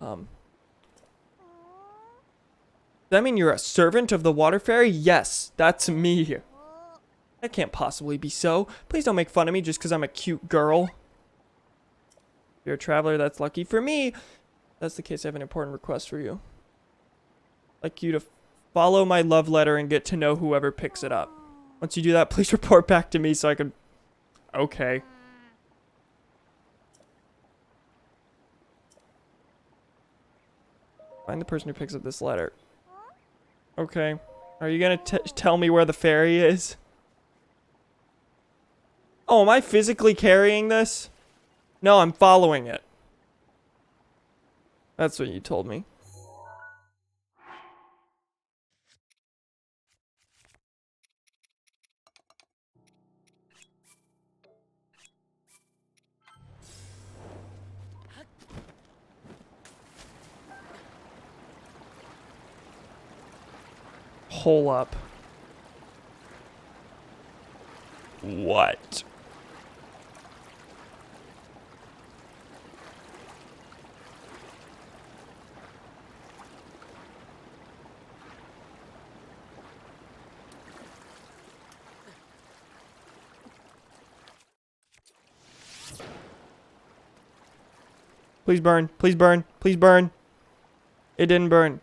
[SPEAKER 1] Does that mean you're a servant of the water fairy? Yes, that's me. That can't possibly be so. Please don't make fun of me just because I'm a cute girl. If you're a traveler, that's lucky. For me, that's the case. I have an important request for you. I'd like you to follow my love letter and get to know whoever picks it up. Once you do that, please report back to me so I can... Okay. Find the person who picks up this letter. Okay. Are you gonna tell me where the fairy is? Oh, am I physically carrying this? No, I'm following it. That's what you told me. Hole up. What? Please burn. Please burn. Please burn. It didn't burn.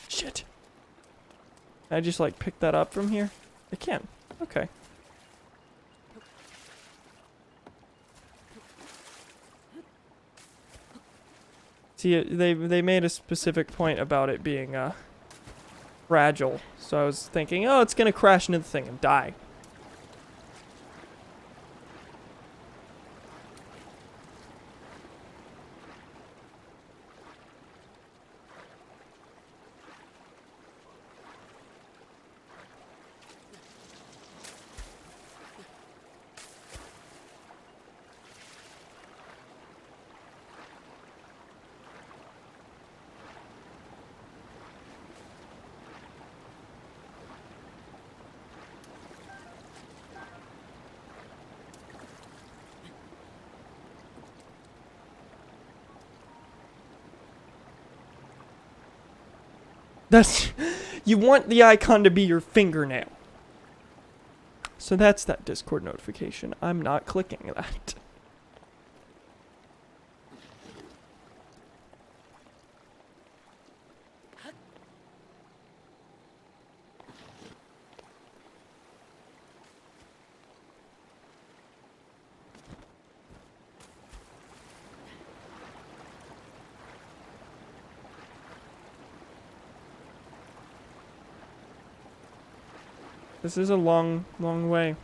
[SPEAKER 1] Shit. Can I just like pick that up from here? I can. Okay. See, they made a specific point about it being fragile, so I was thinking, oh, it's gonna crash into the thing and die. That's... You want the icon to be your fingernail. So that's that Discord notification. I'm not clicking that. This is a long, long way.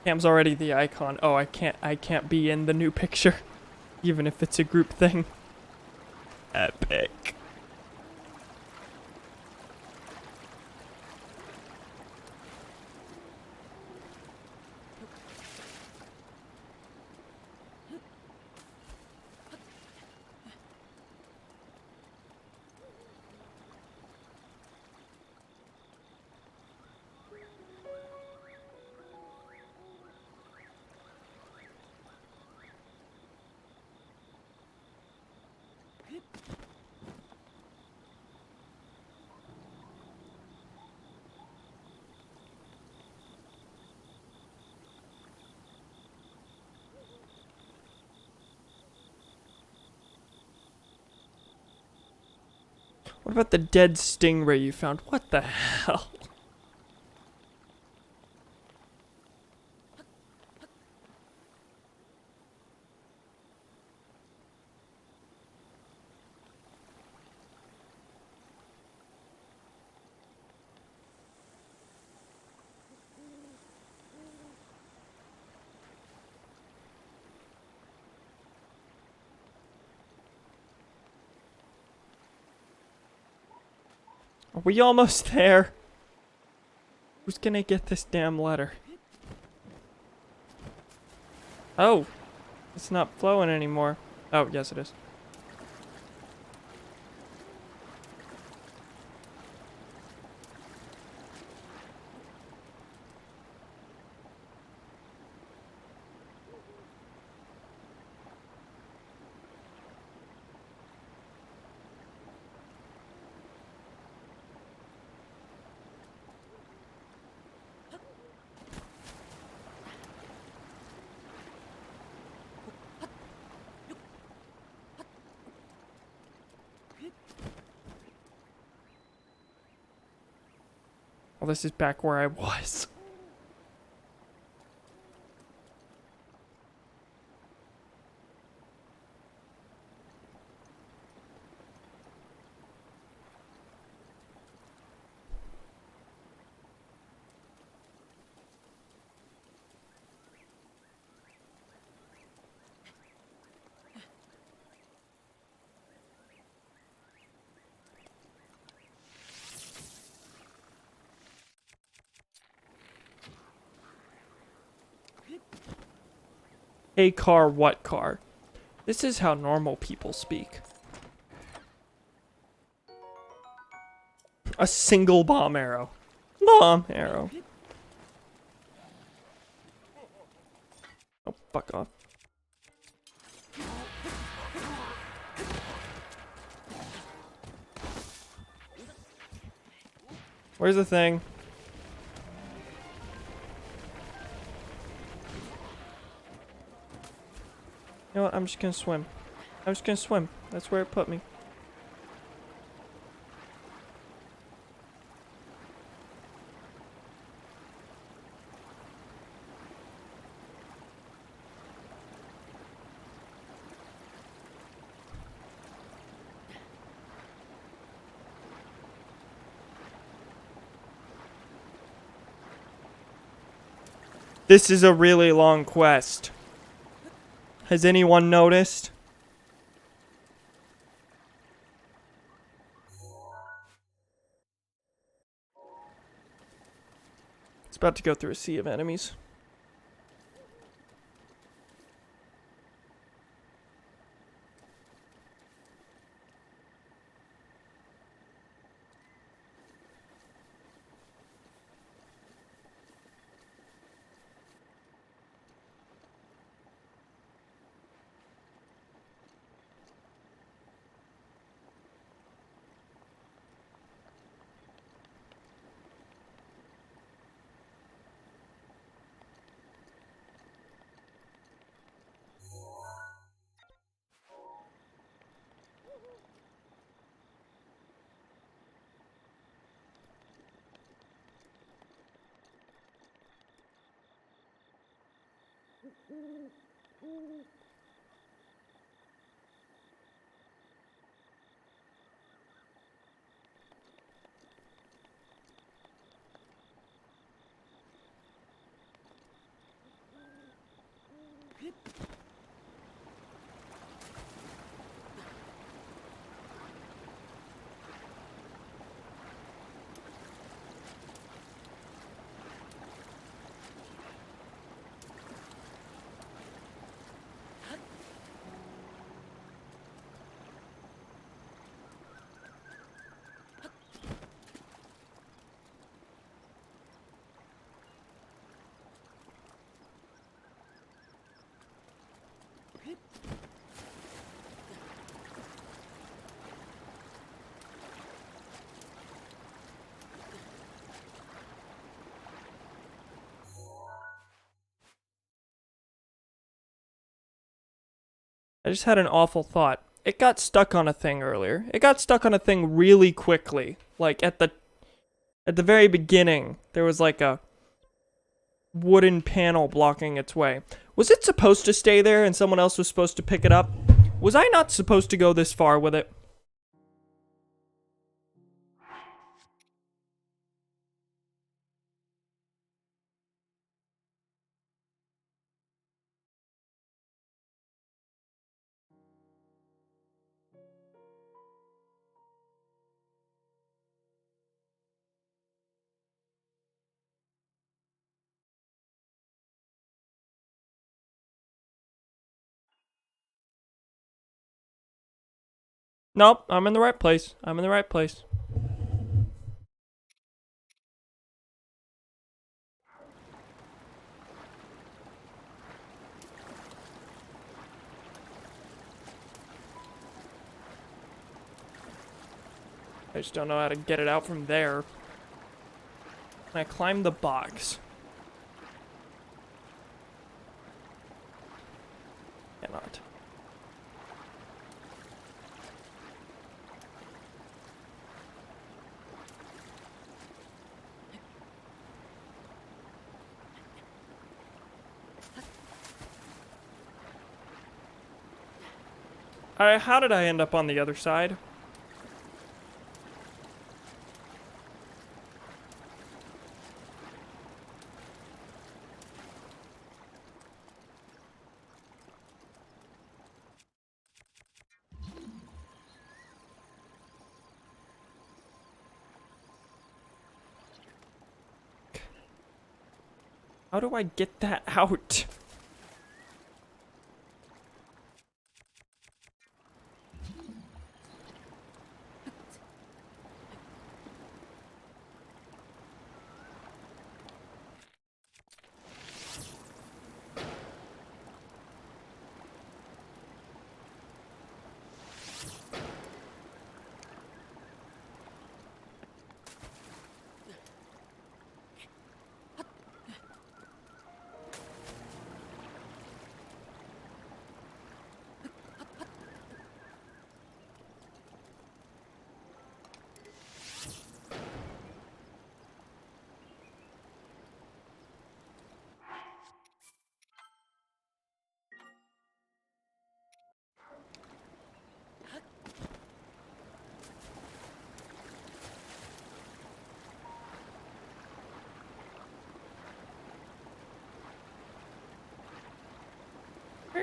[SPEAKER 1] Cam's already the icon. Oh, I can't be in the new picture, even if it's a group thing. Epic. What about the dead stingray you found? What the hell? Are we almost there? Who's gonna get this damn letter? Oh, it's not flowing anymore. Oh, yes it is. Well, this is back where I was. Hey car, what car? This is how normal people speak. A single bomb arrow. Bomb arrow. Oh, fuck off. Where's the thing? You know what? I'm just gonna swim. I'm just gonna swim. That's where it put me. This is a really long quest. Has anyone noticed? It's about to go through a sea of enemies. I just had an awful thought. It got stuck on a thing earlier. It got stuck on a thing really quickly. Like at the very beginning, there was like a wooden panel blocking its way. Was it supposed to stay there and someone else was supposed to pick it up? Was I not supposed to go this far with it? Nope, I'm in the right place. I'm in the right place. I just don't know how to get it out from there. Can I climb the box? Cannot. How did I end up on the other side? How do I get that out?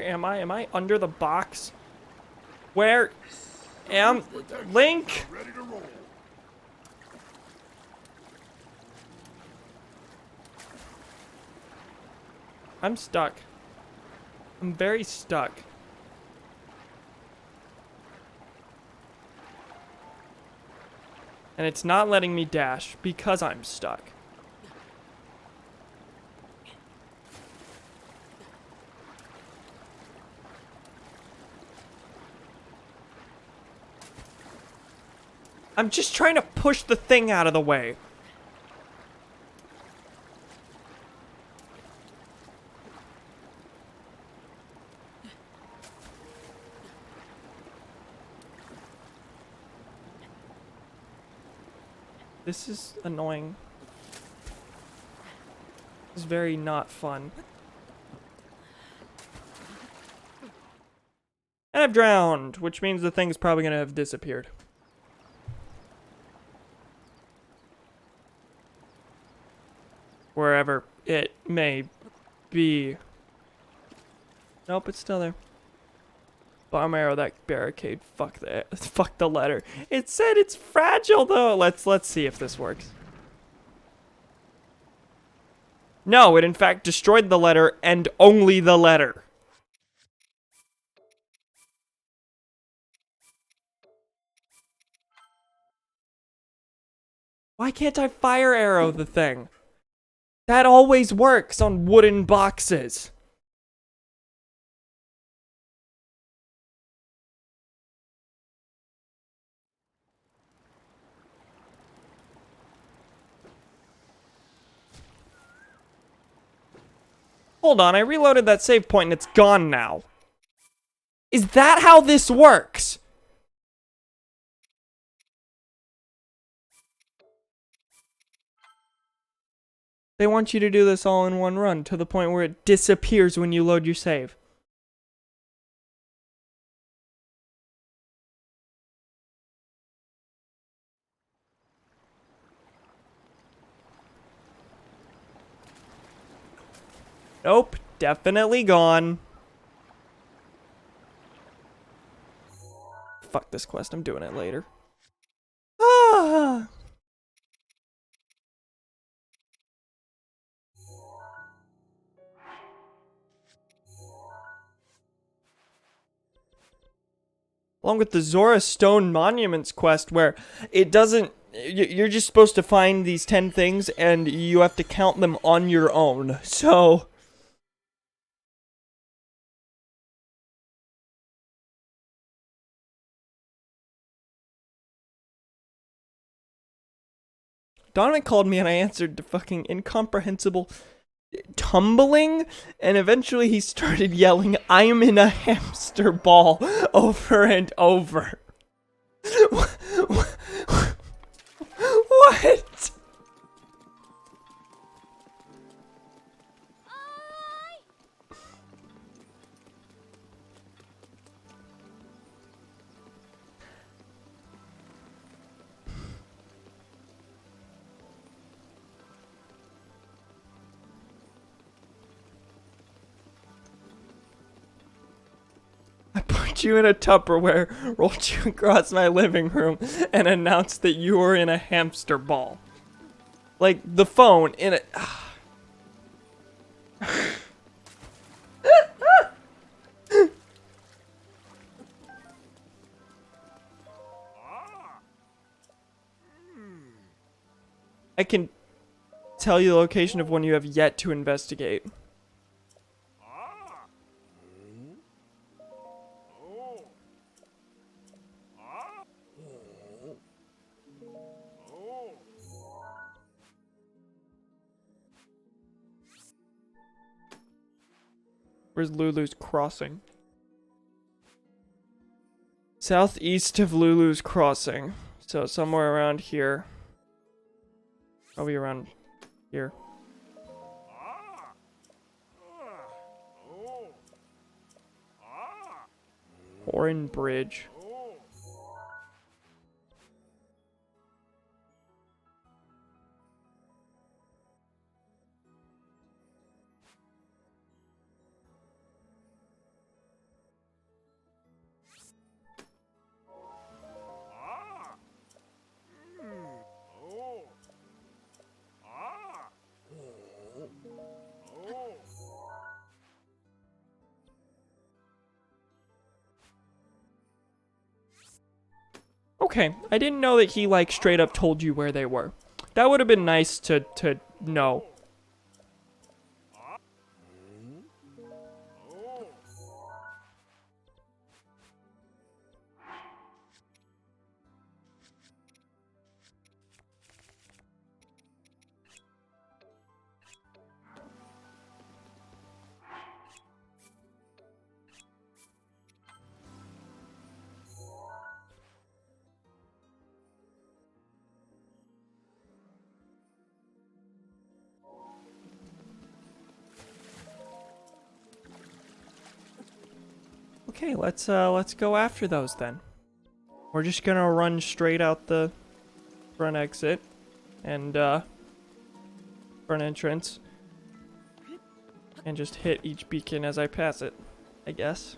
[SPEAKER 1] am I? Am I under the box? Where am Link?
[SPEAKER 4] Ready to roll.
[SPEAKER 1] I'm stuck. I'm very stuck. And it's not letting me dash because I'm stuck. I'm just trying to push the thing out of the way. This is annoying. This is very not fun. And I've drowned, which means the thing's probably gonna have disappeared. Wherever it may be. Nope, it's still there. Bomb arrow, that barricade. Fuck that. Fuck the letter. It said it's fragile though. Let's see if this works. No, it in fact destroyed the letter and only the letter. Why can't I fire arrow the thing? That always works on wooden boxes. Hold on, I reloaded that save point and it's gone now. Is that how this works? They want you to do this all in one run to the point where it disappears when you load your save. Nope, definitely gone. Fuck this quest, I'm doing it later. Ah. Along with the Zora Stone Monuments quest, where it doesn't. You're just supposed to find these 10 things and you have to count them on your own. So. Donovan called me and I answered to fucking incomprehensible tumbling, and eventually he started yelling, "I'm in a hamster ball," over and over. What? I put you in a Tupperware, rolled you across my living room, and announced that you were in a hamster ball. Like, the phone in a... I can tell you the location of one you have yet to investigate. Where's Lulu's Crossing? Southeast of Lulu's Crossing. So somewhere around here. Probably around here. Orin Bridge. Okay, I didn't know that he, like, straight up told you where they were. That would have been nice to know. Okay, let's go after those then. We're just gonna run straight out the front exit and front entrance and just hit each beacon as I pass it, I guess.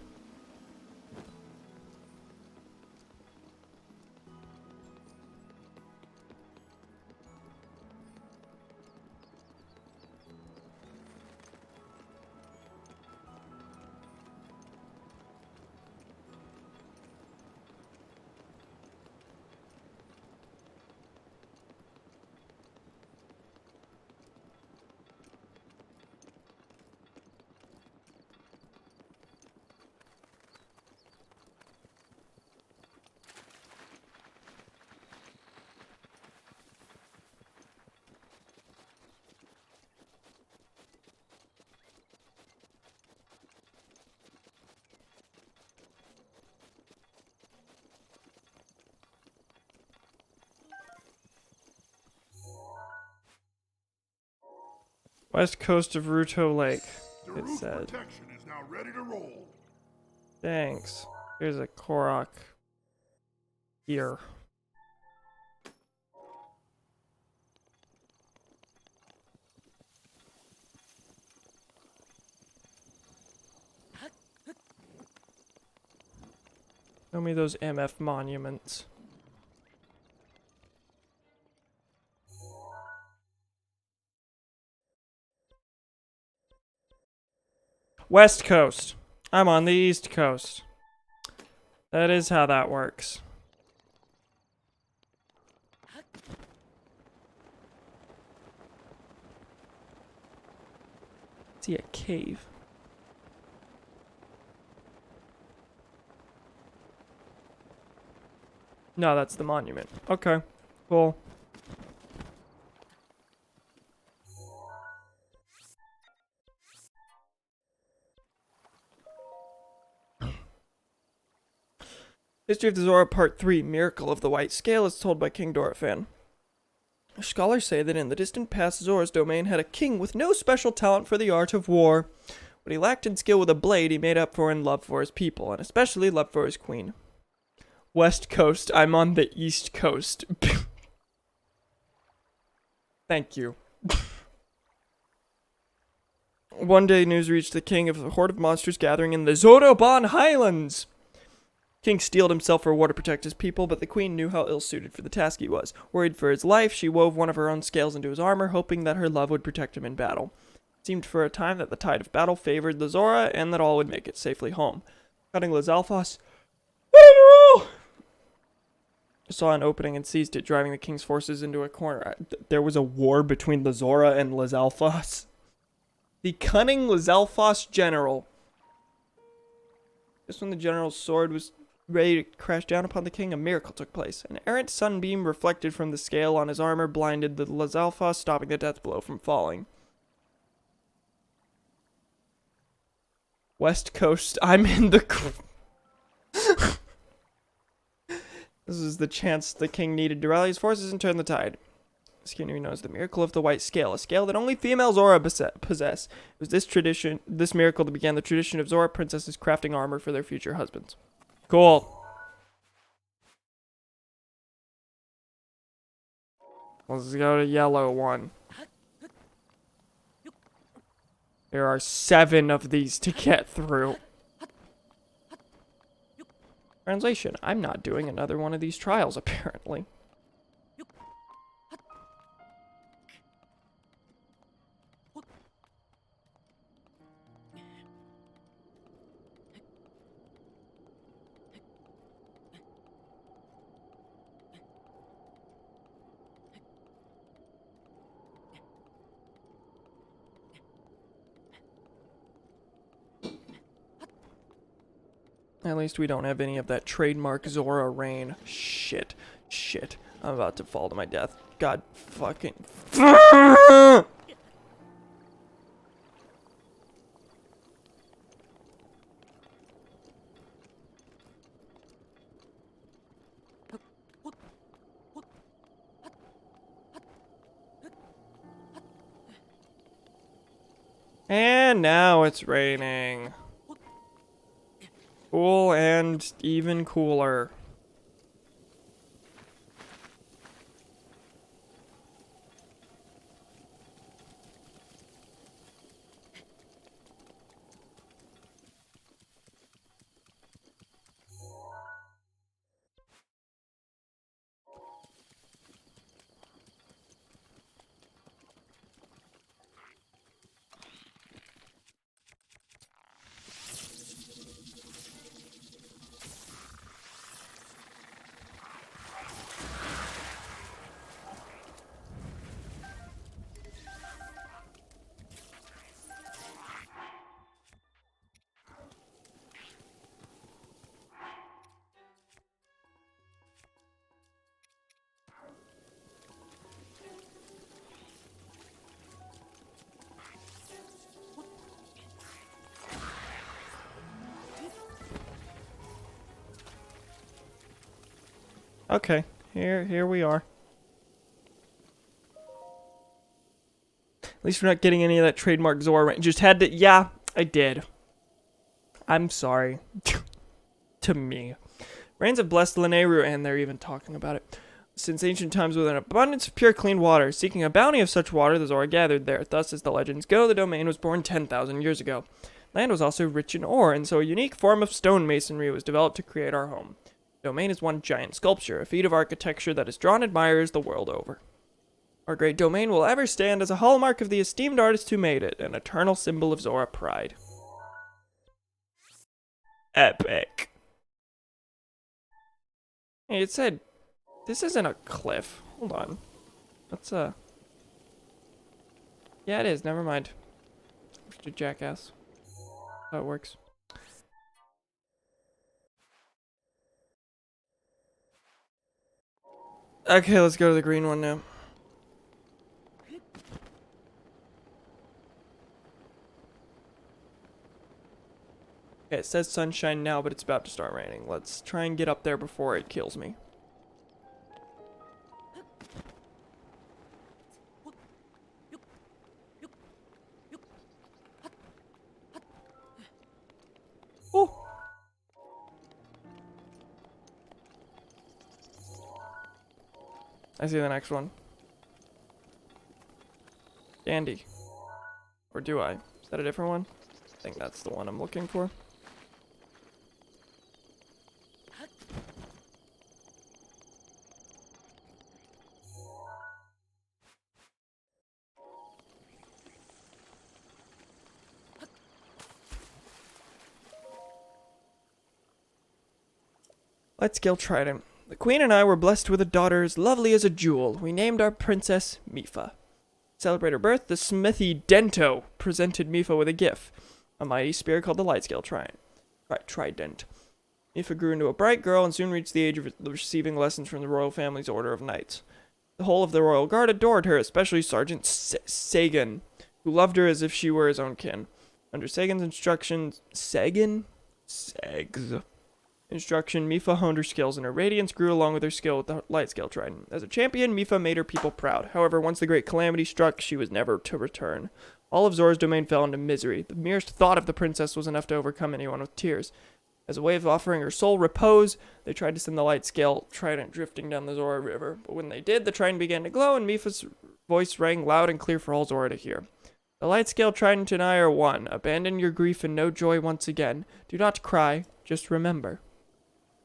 [SPEAKER 1] West coast of Ruto Lake, it said.
[SPEAKER 4] Protection is now ready to roll.
[SPEAKER 1] Thanks. Here's a Korok here. Show me those MF monuments. West Coast. I'm on the East Coast. That is how that works. See a cave. No, that's the monument. Okay, cool. History of the Zora Part 3, Miracle of the White Scale, is told by King Dorephan. Scholars say that in the distant past, Zora's domain had a king with no special talent for the art of war. What he lacked in skill with a blade, he made up for in love for his people, and especially love for his queen. West Coast, I'm on the East Coast. Thank you. One day, news reached the king of a horde of monsters gathering in the Zoroban Highlands. King steeled himself for war to protect his people, but the queen knew how ill-suited for the task he was. Worried for his life, she wove one of her own scales into his armor, hoping that her love would protect him in battle. It seemed for a time that the tide of battle favored the Zora, and that all would make it safely home. Cutting Lizalfos saw an opening and seized it, driving the king's forces into a corner. There was a war between the Zora and Lizalfos. The cunning Lizalfos general. Just when the general's sword was ready to crash down upon the king, a miracle took place. An errant sunbeam reflected from the scale on his armor blinded the Lizalfos, stopping the death blow from falling. West Coast, I'm in the... This is the chance the king needed to rally his forces and turn the tide. This community knows the miracle of the white scale, a scale that only female Zora possess. It was this miracle that began the tradition of Zora princesses crafting armor for their future husbands. Cool. Let's go to yellow one. There are 7 of these to get through. Translation, I'm not doing another one of these trials, apparently. At least we don't have any of that trademark Zora rain. Shit. Shit. I'm about to fall to my death. God fucking... And now it's raining. Cool and even cooler. Okay, here we are. At least we're not getting any of that trademark Zora rain. Just had to... Yeah, I did. I'm sorry. To me. Rains have blessed Lanayru, and they're even talking about it. Since ancient times with an abundance of pure clean water. Seeking a bounty of such water, the Zora gathered there. Thus, as the legends go, the domain was born 10,000 years ago. Land was also rich in ore, and so a unique form of stone masonry was developed to create our home. The domain is one giant sculpture, a feat of architecture that has drawn admirers the world over. Our great domain will ever stand as a hallmark of the esteemed artist who made it, an eternal symbol of Zora pride. Epic. Hey, it said, this isn't a cliff. Hold on. That's yeah, it is. Never mind. Mr. Jackass. How it works. Okay, let's go to the green one now. Okay, it says sunshine now, but it's about to start raining. Let's try and get up there before it kills me. Oh! I see the next one. Dandy. Or do I? Is that a different one? I think that's the one I'm looking for. Let's kill Trident. The queen and I were blessed with a daughter as lovely as a jewel. We named our princess Mifa. To celebrate her birth, the smithy Dento presented Mifa with a gift, a mighty spear called the Lightscale Trident. Mifa grew into a bright girl and soon reached the age of receiving lessons from the royal family's Order of Knights. The whole of the royal guard adored her, especially Sergeant Sagan, who loved her as if she were his own kin. Under Sagan's instructions, Mifa honed her skills, and her radiance grew along with her skill with the Lightscale Trident. As a champion, Mifa made her people proud. However, once the great calamity struck, she was never to return. All of Zora's domain fell into misery. The merest thought of the princess was enough to overcome anyone with tears. As a way of offering her soul repose, they tried to send the Lightscale Trident drifting down the Zora River. But when they did, the trident began to glow, and Mifa's voice rang loud and clear for all Zora to hear. The Lightscale Trident and I are one. Abandon your grief and know joy once again. Do not cry, just remember.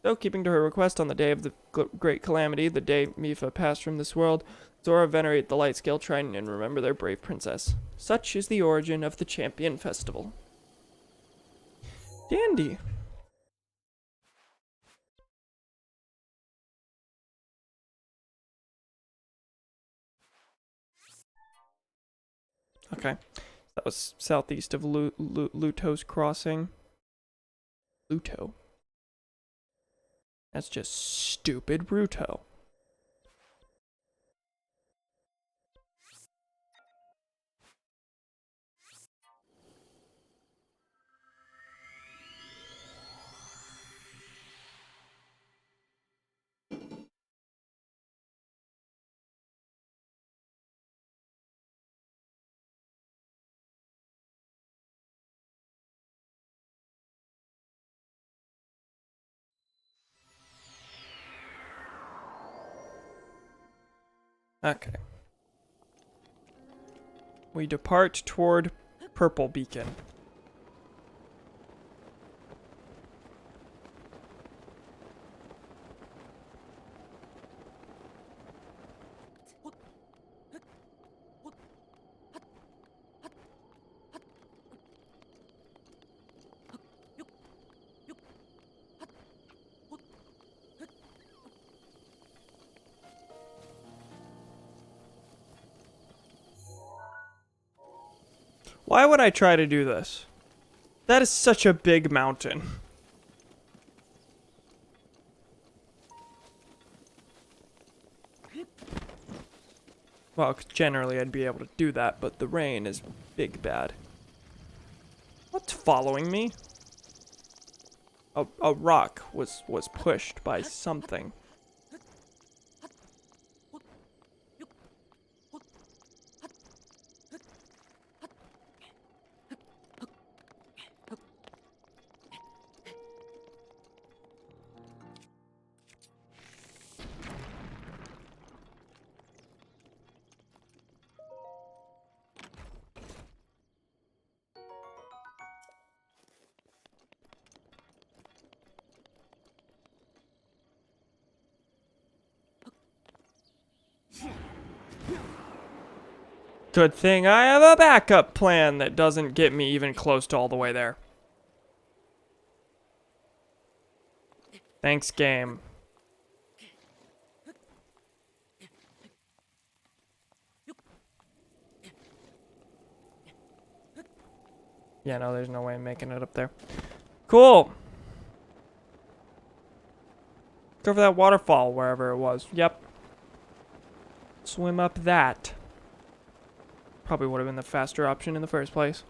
[SPEAKER 1] So, keeping to her request on the day of the great calamity, the day Mifa passed from this world, Zora venerate the Lightscale Trident and remember their brave princess. Such is the origin of the Champion Festival. Dandy. Okay. That was southeast of Luto's Crossing. Luto. That's just stupid Ruto. Okay. We depart toward Purple Beacon. Why would I try to do this? That is such a big mountain. Well, generally I'd be able to do that, but the rain is big bad. What's following me? A rock was pushed by something. Good thing I have a backup plan that doesn't get me even close to all the way there. Thanks, game. Yeah, no, there's no way I'm making it up there. Cool. Go for that waterfall, wherever it was. Yep. Swim up that. Probably would have been the faster option in the first place.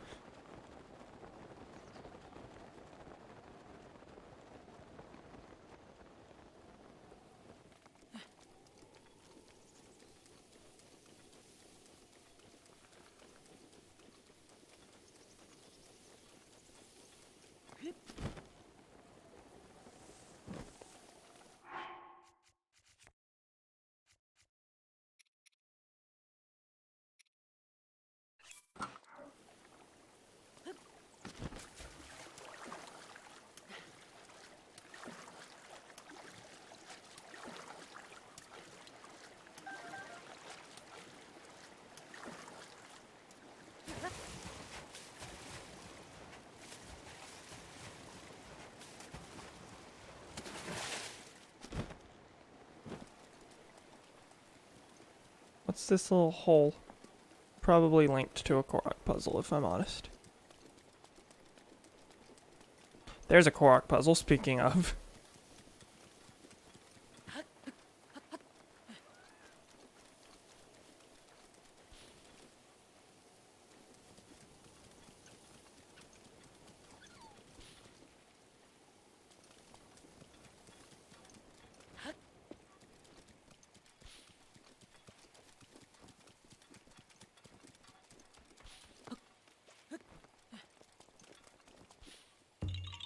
[SPEAKER 1] What's this little hole? Probably linked to a Korok puzzle, if I'm honest. There's a Korok puzzle, speaking of.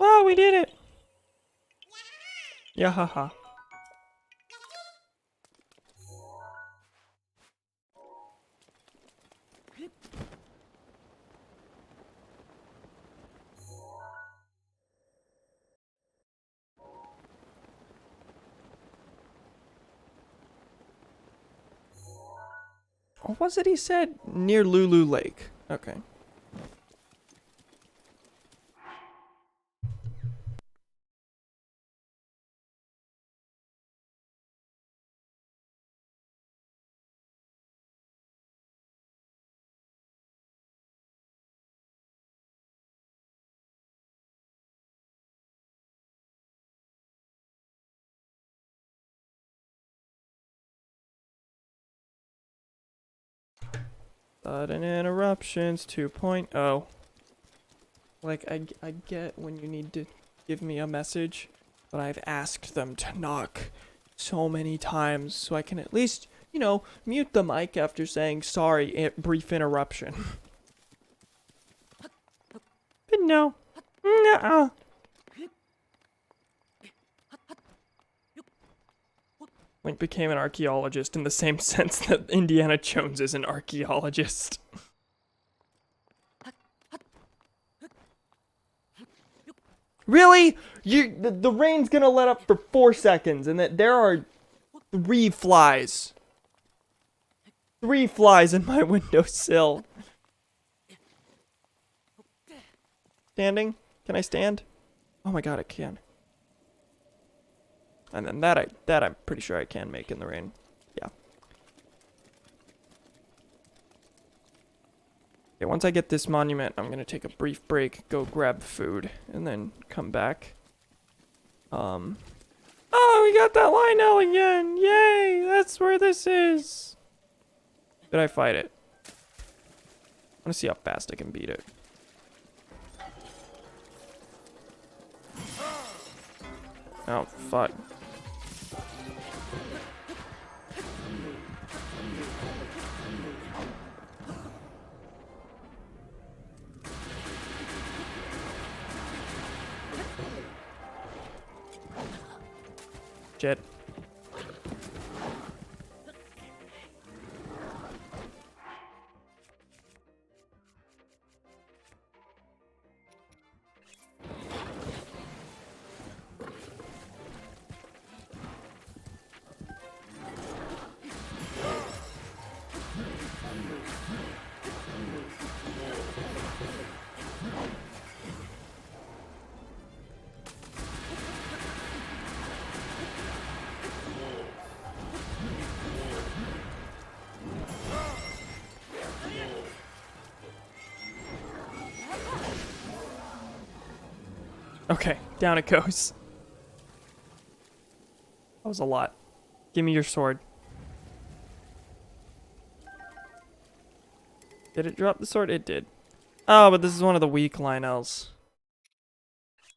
[SPEAKER 1] Oh, we did it! Yeah, haha. What was it he said? Near Lulu Lake. Okay. Sudden interruptions 2.0. Like, I get when you need to give me a message, but I've asked them to knock so many times so I can at least, you know, mute the mic after saying sorry, brief interruption. But no. Nuh-uh. Link became an archaeologist in the same sense that Indiana Jones is an archaeologist. Really? The rain's gonna let up for 4 seconds, and that there are 3 flies. 3 flies in my windowsill. Standing? Can I stand? Oh my god, I can. And then that I'm pretty sure I can make in the rain. Yeah. Okay, once I get this monument, I'm gonna take a brief break, go grab food, and then come back. Oh, we got that Lionel again! Yay! That's where this is! Did I fight it? I wanna see how fast I can beat it. Oh, fuck. Shit. Okay, down it goes. That was a lot. Give me your sword. Did it drop the sword? It did. Oh, but this is one of the weak Lionels.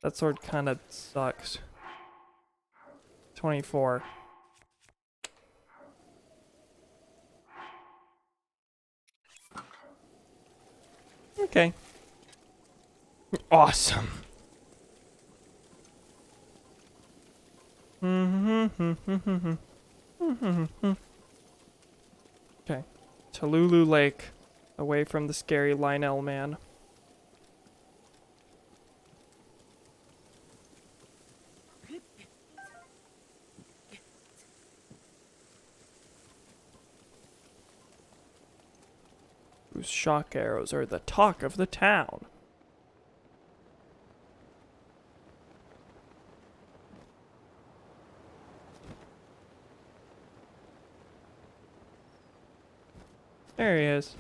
[SPEAKER 1] That sword kind of sucks. 24. Okay. Awesome. Okay. Talulu Lake. Away from the scary Lionel man. Whose shock arrows are the talk of the town. There he is.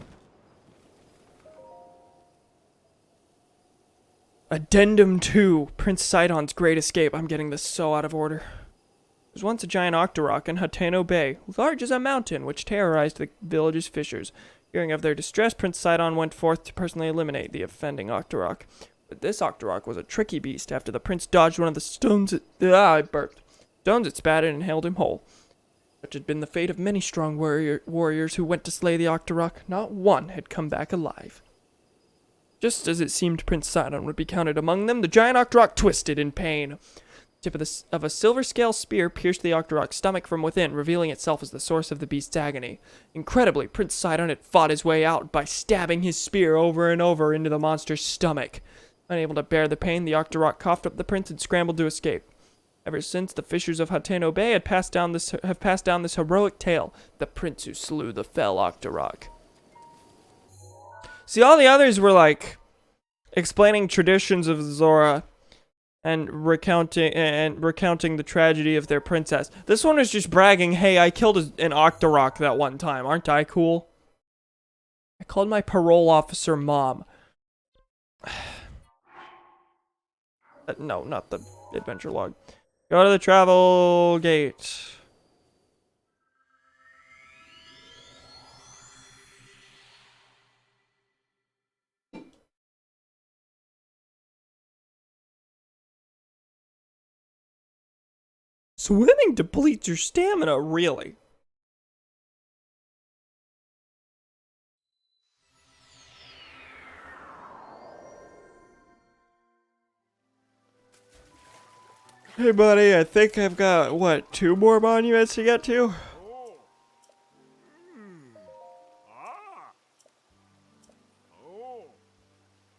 [SPEAKER 1] Addendum 2, Prince Sidon's Great Escape. I'm getting this so out of order. There was once a giant octorok in Hateno Bay, large as a mountain, which terrorized the village's fishers. Hearing of their distress, Prince Sidon went forth to personally eliminate the offending octorok. But this octorok was a tricky beast. After the prince dodged one of the stones I burped. Stones it spatted and held him whole. Such had been the fate of many strong warriors who went to slay the octorok. Not one had come back alive. Just as it seemed Prince Sidon would be counted among them, the giant octorok twisted in pain. The tip of a silver scale spear pierced the octorok's stomach from within, revealing itself as the source of the beast's agony. Incredibly, Prince Sidon had fought his way out by stabbing his spear over and over into the monster's stomach. Unable to bear the pain, the octorok coughed up the prince and scrambled to escape. Ever since, the fishers of Hateno Bay have passed down this heroic tale, the prince who slew the fell octorok. See, all the others were like explaining traditions of Zora and recounting the tragedy of their princess. This one is just bragging, "Hey, I killed an octorok that one time. Aren't I cool?" I called my parole officer mom. No, not the adventure log. Go to the travel gate. Swimming depletes your stamina, really? Hey buddy, I think I've got, what, 2 more monuments to get to?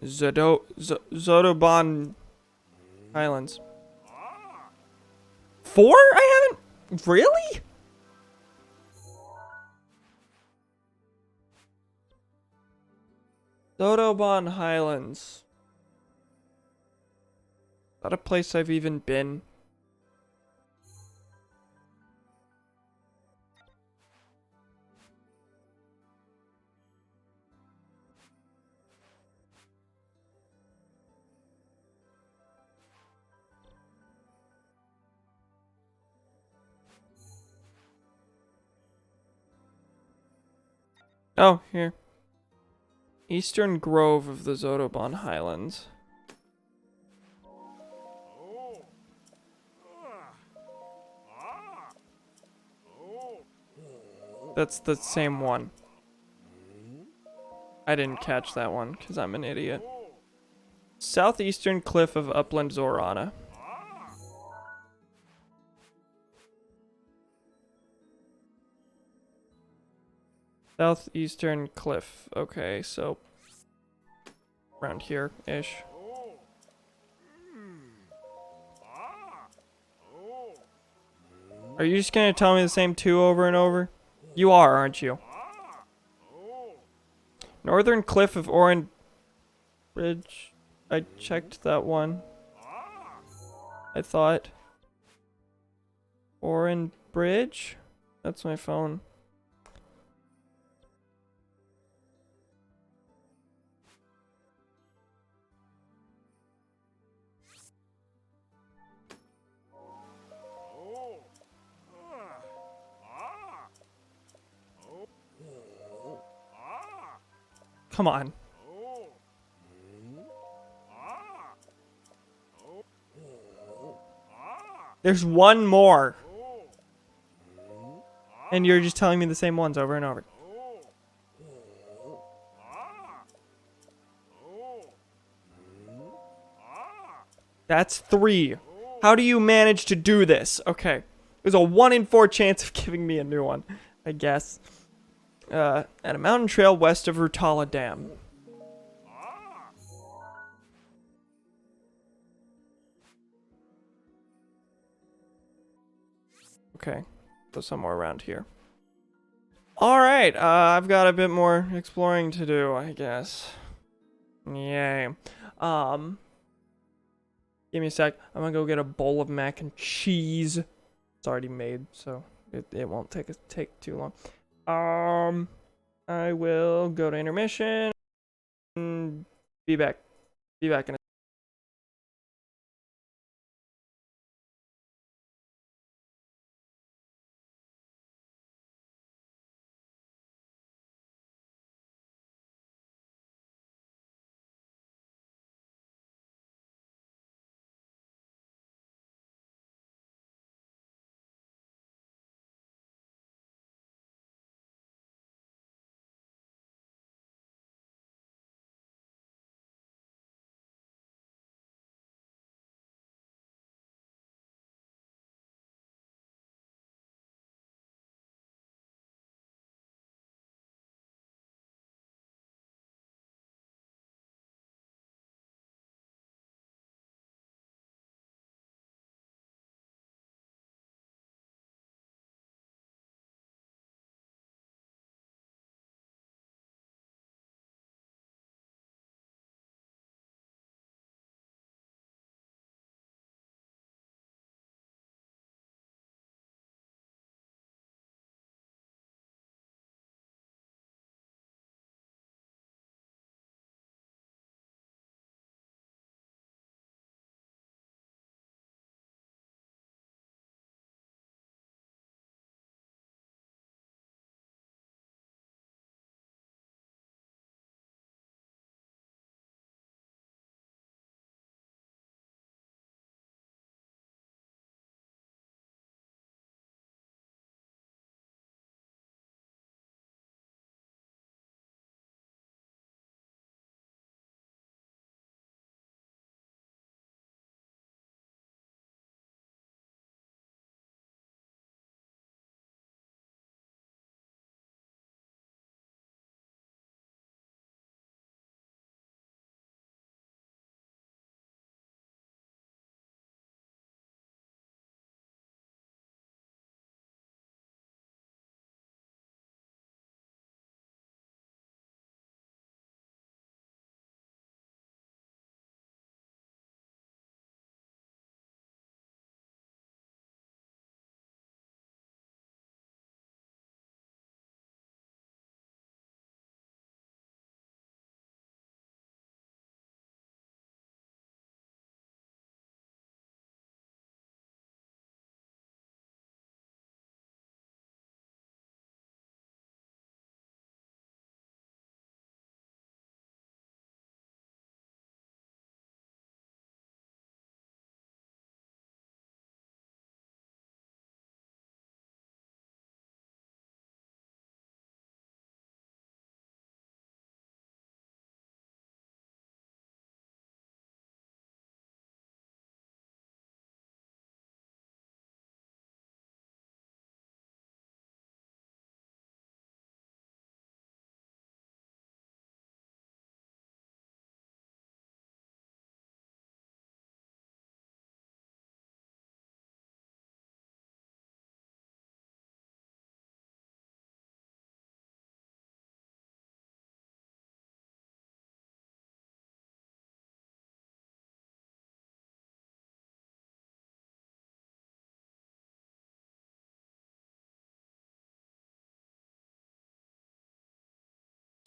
[SPEAKER 1] Zotoban Highlands. 4? I haven't... Really? Zotoban Highlands. Is that a place I've even been? Oh, here. Eastern Grove of the Zotoban Highlands. That's the same one. I didn't catch that one because I'm an idiot. Southeastern Cliff of Upland Zorana. Southeastern Cliff. Okay, so around here-ish. Are you just gonna tell me the same 2 over and over? You are, aren't you? Northern Cliff of Oran Bridge. I checked that one. I thought. Oran Bridge? That's my phone. Come on. There's one more. And you're just telling me the same ones over and over. That's 3. How do you manage to do this? Okay. There's a 1 in 4 chance of giving me a new one, I guess. At a mountain trail west of Rutala Dam. Okay. So somewhere around here. Alright, I've got a bit more exploring to do, I guess. Yay. Give me a sec. I'm gonna go get a bowl of mac and cheese. It's already made, so it won't take too long. I will go to intermission and be back. Be back in a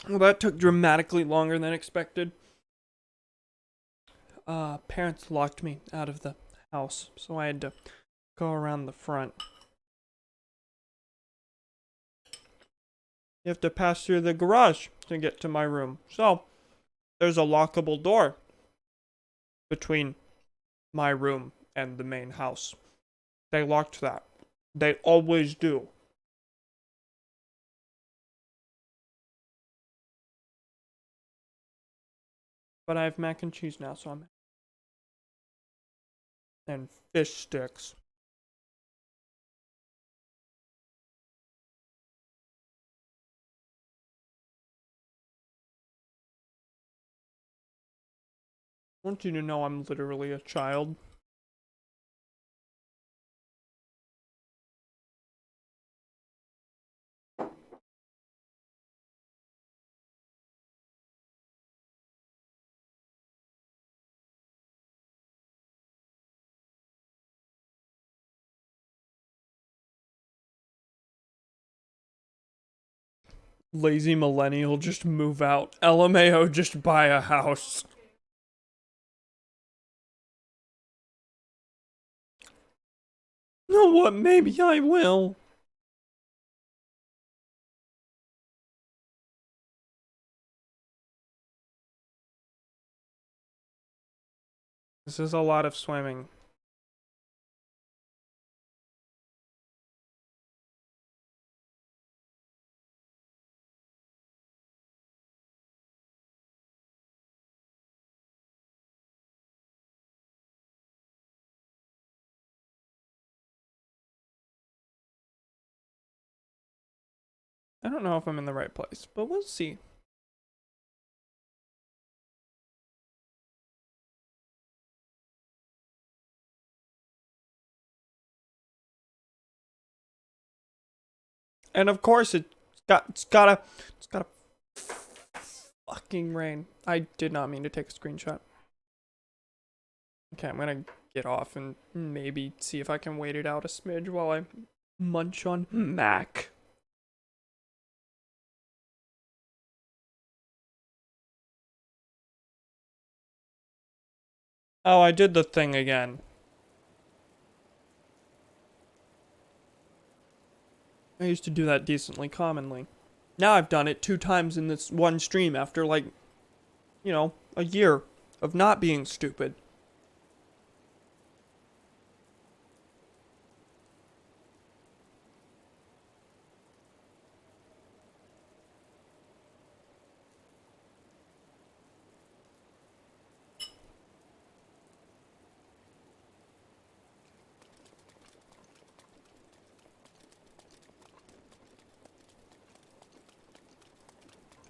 [SPEAKER 1] Well, that took dramatically longer than expected. Parents locked me out of the house, so I had to go around the front. You have to pass through the garage to get to my room. So, there's a lockable door between my room and the main house. They locked that. They always do. But I have mac and cheese now, so I'm... And fish sticks. I want you to know I'm literally a child. Lazy millennial, just move out. LMAO, just buy a house. Know what? Maybe I will. This is a lot of swimming. I don't know if I'm in the right place, but we'll see. And of course it's gotta fucking rain. I did not mean to take a screenshot. Okay, I'm gonna get off and maybe see if I can wait it out a smidge while I munch on Mac. Oh, I did the thing again. I used to do that decently commonly. Now I've done it 2 times in this one stream after, like, you know, a year of not being stupid.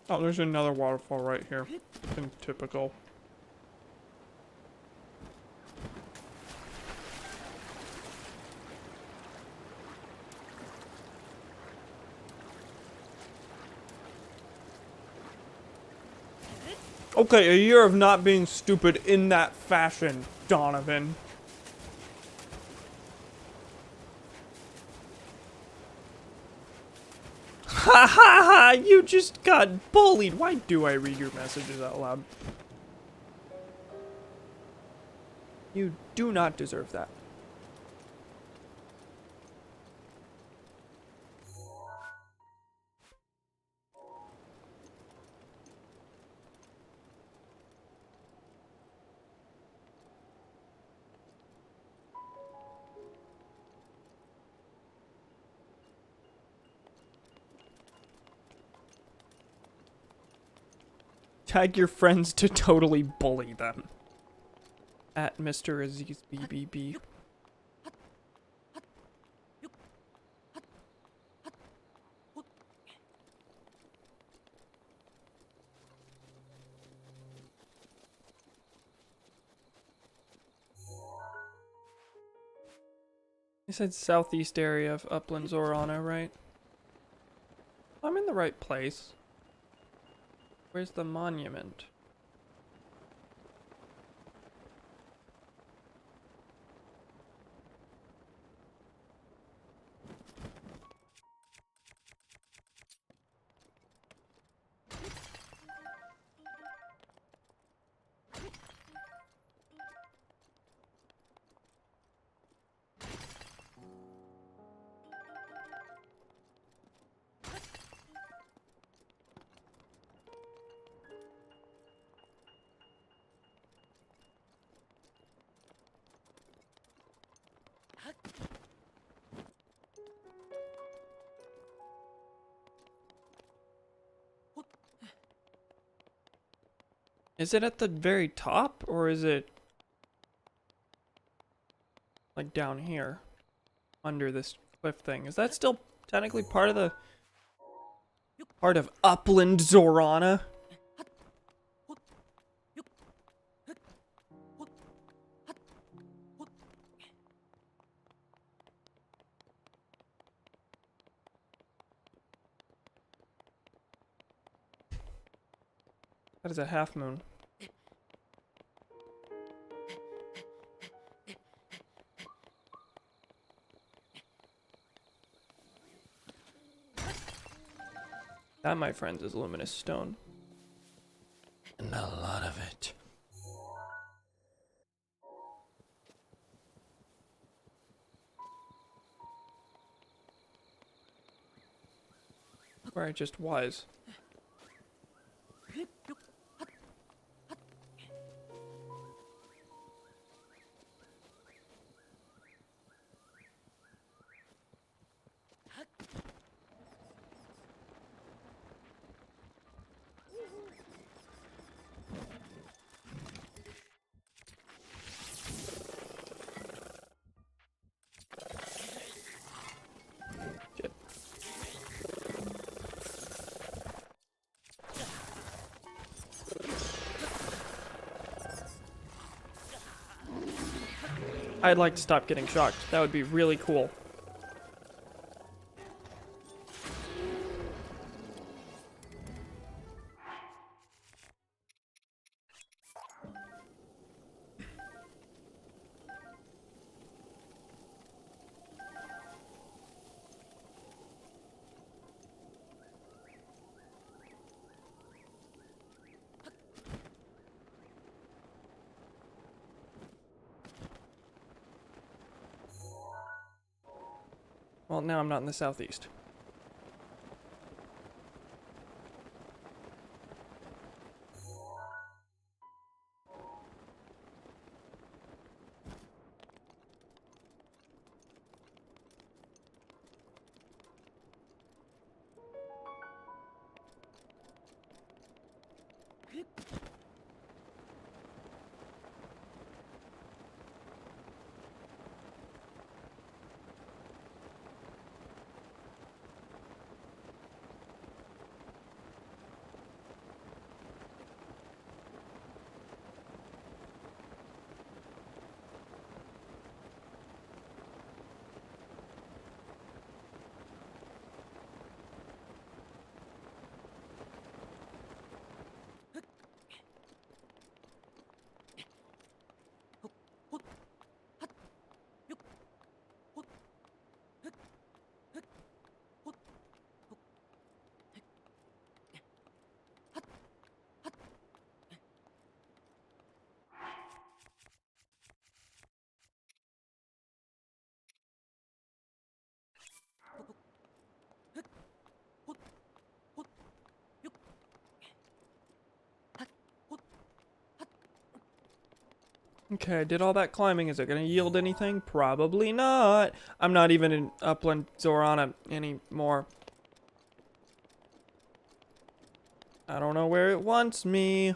[SPEAKER 1] Oh, there's another waterfall right here. In typical. Okay, a year of not being stupid in that fashion, Donovan. Ha ha ha! You just got bullied. Why do I read your messages out loud? You do not deserve that. Tag your friends to totally bully them. At Mr. Aziz BBB. You said southeast area of Uplands, Orano, right? I'm in the right place. Where's the monument? Is it at the very top, or is it like down here under this cliff thing? Is that still technically part of Upland Zorana? That is a half moon. That, my friends, is luminous stone. And a lot of it. Where I just was. Shit. I'd like to stop getting shocked. That would be really cool. Well, now I'm not in the southeast. Okay, I did all that climbing. Is it going to yield anything? Probably not. I'm not even in Upland Zorana anymore. I don't know where it wants me.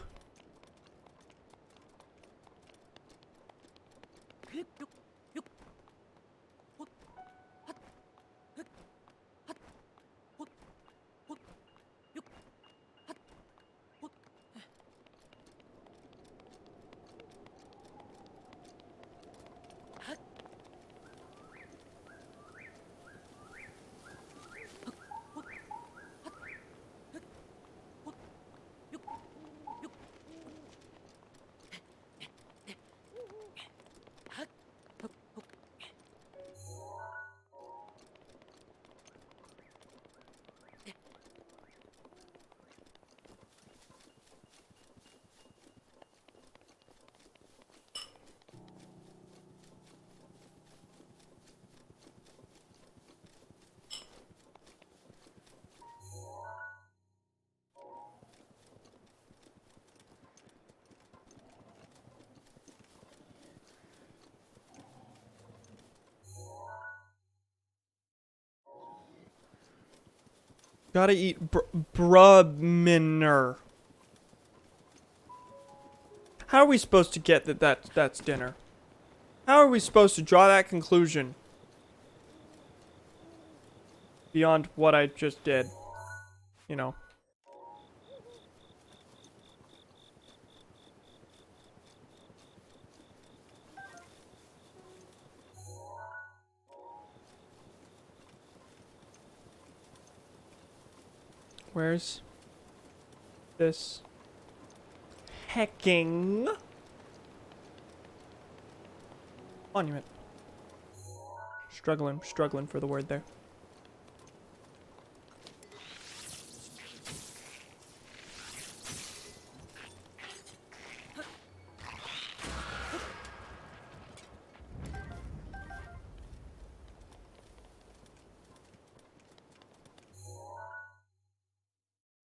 [SPEAKER 1] Gotta eat Bruminer. How are we supposed to get that's dinner? How are we supposed to draw that conclusion? Beyond what I just did. You know. Where's this hecking monument? Struggling for the word there.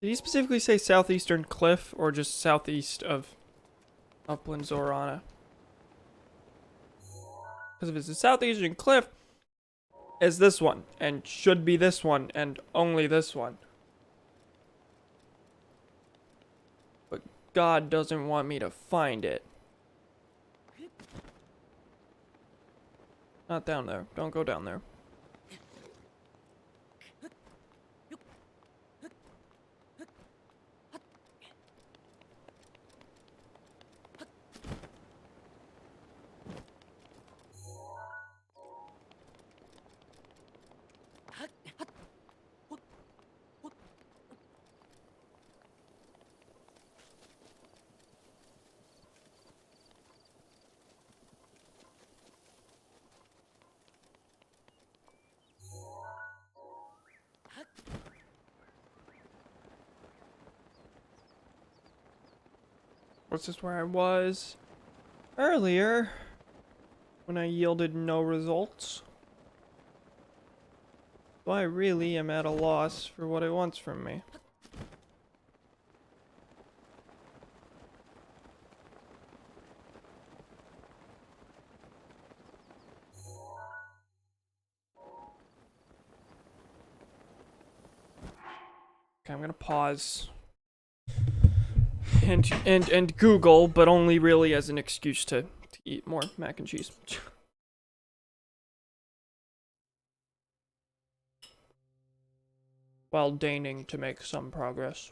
[SPEAKER 1] Did he specifically say southeastern cliff or just southeast of Upland Zorana? Because if it's the southeastern cliff, it's this one, and should be this one, and only this one. But God doesn't want me to find it. Not down there. Don't go down there. Was this where I was earlier when I yielded no results? So I really am at a loss for what it wants from me. Okay, I'm gonna pause. And Google, but only really as an excuse to eat more mac and cheese. While deigning to make some progress.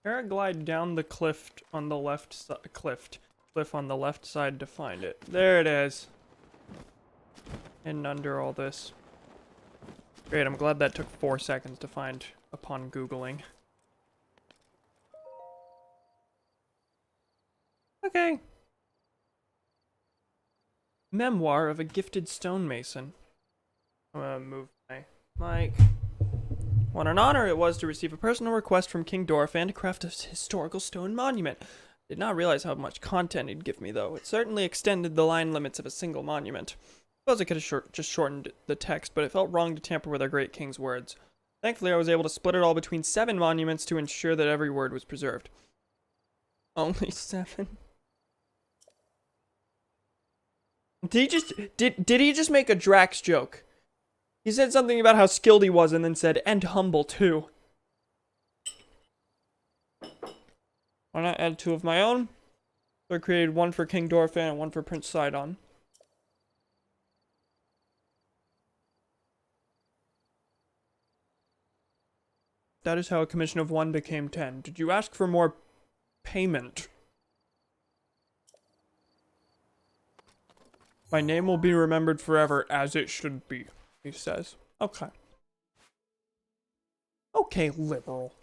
[SPEAKER 1] Paraglide down the cliff on the left side. Cliff on the left side to find it. There it is. And under all this. Great, I'm glad that took 4 seconds to find upon Googling. Okay. Memoir of a Gifted Stonemason. I'm gonna move my mic. What an honor it was to receive a personal request from King Dorfan to craft a historical stone monument. Did not realize how much content he'd give me, though. It certainly extended the line limits of a single monument. Suppose I could have just shortened the text, but it felt wrong to tamper with our great king's words. Thankfully, I was able to split it all between 7 monuments to ensure that every word was preserved. Only 7? Did he just make a Drax joke? He said something about how skilled he was and then said, and humble too. Why not add 2 of my own? So I created 1 for King Dorfan and 1 for Prince Sidon. That is how a commission of 1 became 10. Did you ask for more payment? My name will be remembered forever as it should be, he says. Okay. Okay, liberal.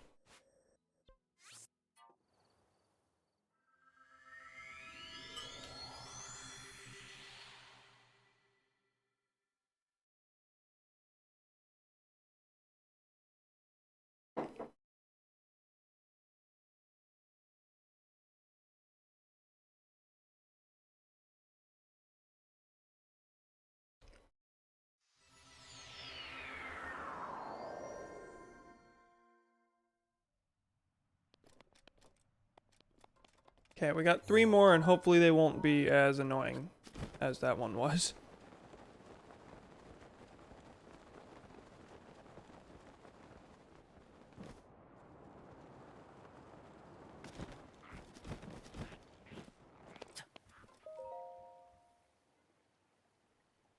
[SPEAKER 1] Okay, we got 3 more, and hopefully they won't be as annoying as that one was.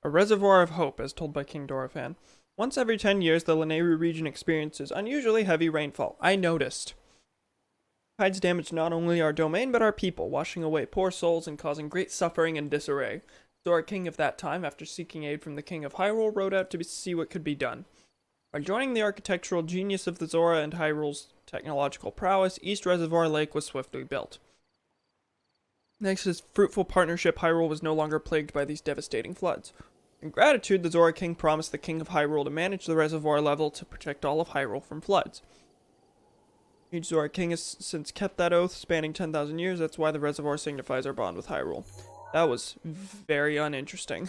[SPEAKER 1] A reservoir of hope, as told by King Dorofan. Once every 10 years, the Lanayru region experiences unusually heavy rainfall. I noticed. Tides damage not only our domain, but our people, washing away poor souls and causing great suffering and disarray. Zora, king of that time, after seeking aid from the king of Hyrule, rode out to see what could be done. By joining the architectural genius of the Zora and Hyrule's technological prowess, East Reservoir Lake was swiftly built. Thanks to this fruitful partnership, Hyrule was no longer plagued by these devastating floods. In gratitude, the Zora King promised the King of Hyrule to manage the reservoir level to protect all of Hyrule from floods. Each Zora King has since kept that oath, spanning 10,000 years. That's why the reservoir signifies our bond with Hyrule. That was very uninteresting.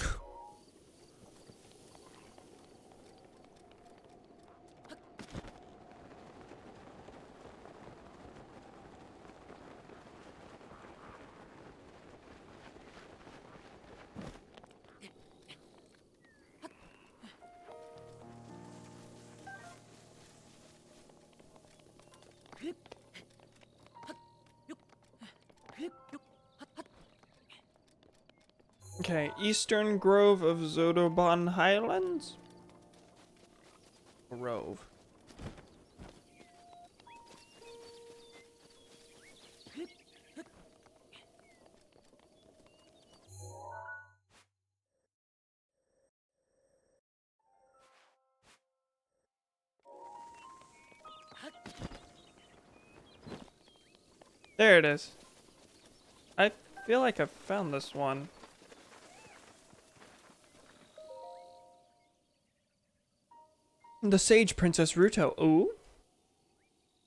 [SPEAKER 1] Okay, Eastern Grove of Zodoban Highlands? Grove. There it is. I feel like I've found this one. The Sage Princess Ruto. Ooh.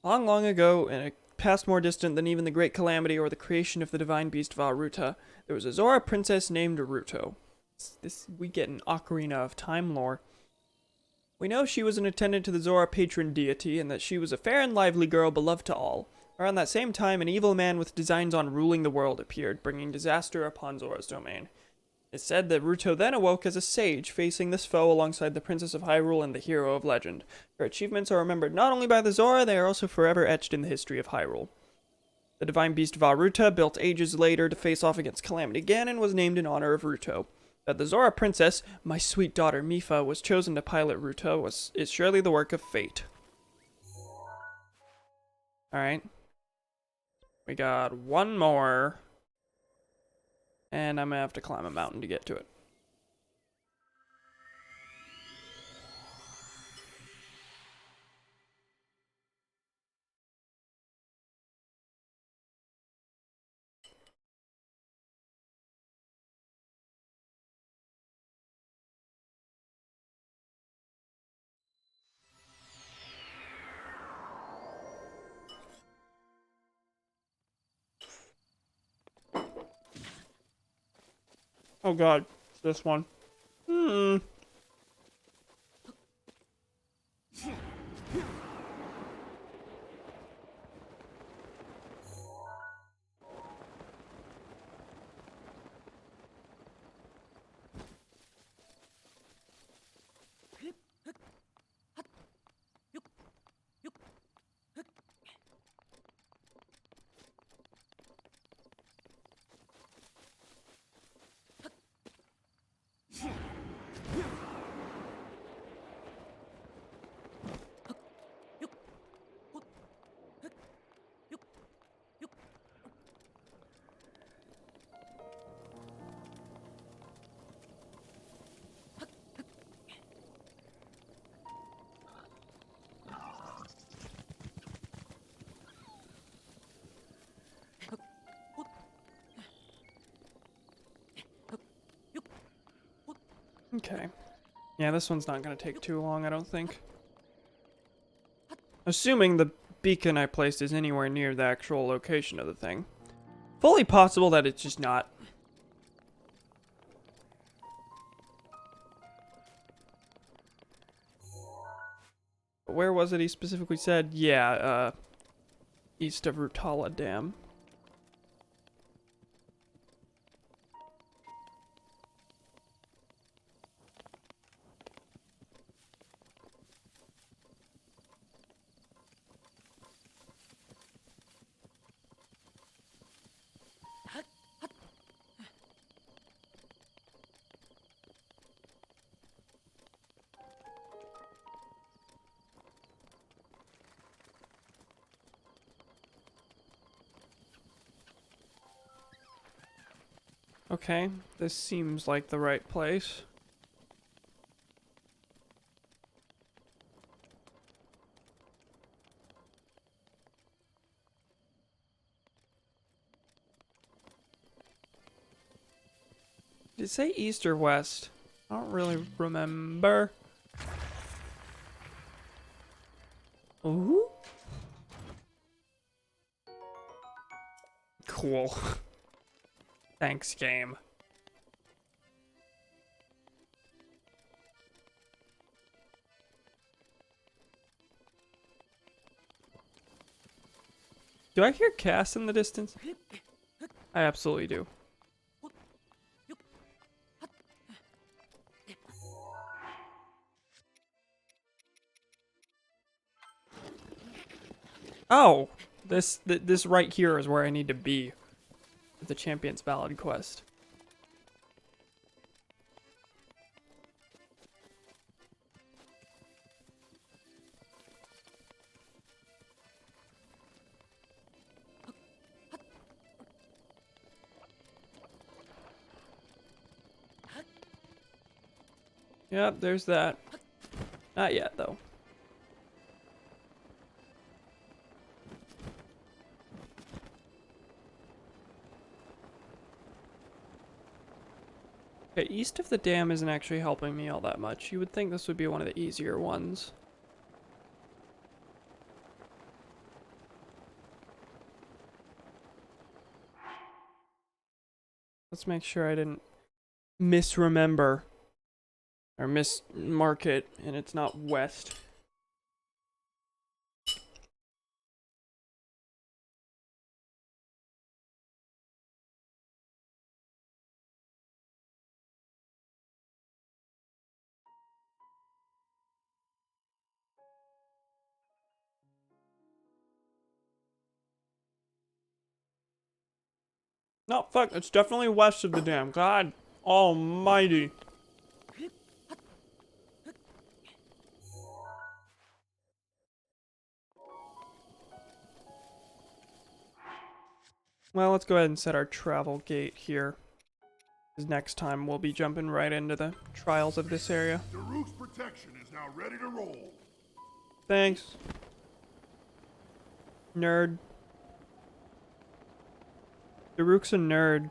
[SPEAKER 1] Long, long ago, in a past more distant than even the Great Calamity or the creation of the divine beast Vah Ruta, there was a Zora princess named Ruto. We get an Ocarina of Time lore. We know she was an attendant to the Zora patron deity, and that she was a fair and lively girl beloved to all. Around that same time, an evil man with designs on ruling the world appeared, bringing disaster upon Zora's domain. It's said that Ruto then awoke as a sage, facing this foe alongside the Princess of Hyrule and the hero of legend. Her achievements are remembered not only by the Zora, they are also forever etched in the history of Hyrule. The divine beast Vah Ruta, built ages later to face off against Calamity Ganon, was named in honor of Ruto. That the Zora princess, my sweet daughter Mipha, was chosen to pilot Ruto is surely the work of fate. Alright. We got 1 more. And I'm gonna have to climb a mountain to get to it. Oh god, it's this one. Okay. Yeah, this one's not gonna take too long, I don't think. Assuming the beacon I placed is anywhere near the actual location of the thing. Fully possible that it's just not. Where was it he specifically said? Yeah, east of Rutala Dam. Okay, this seems like the right place. Did it say east or west? I don't really remember. Ooh. Cool. Thanks, game. Do I hear Cass in the distance? I absolutely do. Oh, this right here is where I need to be. The Champion's Ballad quest. Yep, there's that. Not yet, though. Okay, east of the dam isn't actually helping me all that much. You would think this would be one of the easier ones. Let's make sure I didn't misremember or mismark it and it's not west. No, fuck, it's definitely west of the dam. God almighty. Well, let's go ahead and set our travel gate here. 'Cause next time we'll be jumping right into the trials of this area.
[SPEAKER 4] Daruk's protection is now ready to roll.
[SPEAKER 1] Thanks. Nerd. Daruk's a nerd.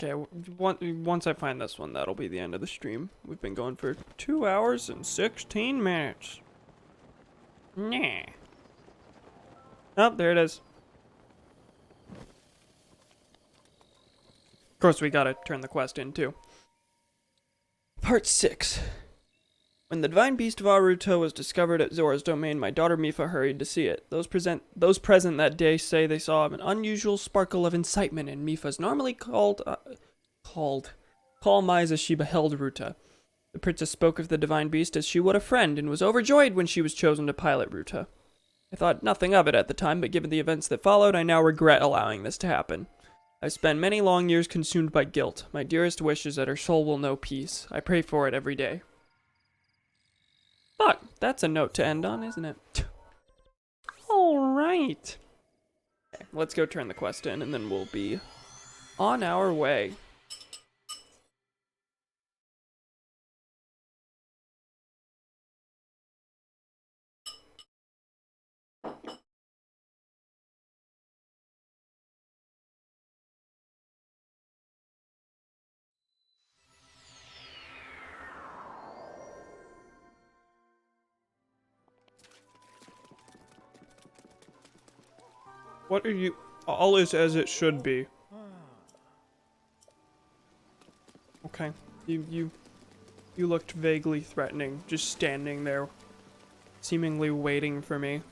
[SPEAKER 1] Okay, once I find this one, that'll be the end of the stream. We've been going for 2 hours and 16 minutes. Nah. Oh, there it is. course, we gotta turn the quest in, too. Part 6. When the divine beast of Aruto was discovered at Zora's domain, my daughter Mifa hurried to see it. Those present that day say they saw an unusual sparkle of incitement in Mifa's normally calm eyes as she beheld Ruta. The princess spoke of the divine beast as she would a friend, and was overjoyed when she was chosen to pilot Ruta. I thought nothing of it at the time, but given the events that followed, I now regret allowing this to happen. I've spent many long years consumed by guilt. My dearest wish is that her soul will know peace. I pray for it every day. Fuck, that's a note to end on, isn't it? Alright. Okay, let's go turn the quest in, and then we'll be on our way. What are you? All is as it should be. Okay. You looked vaguely threatening, just standing there, seemingly waiting for me.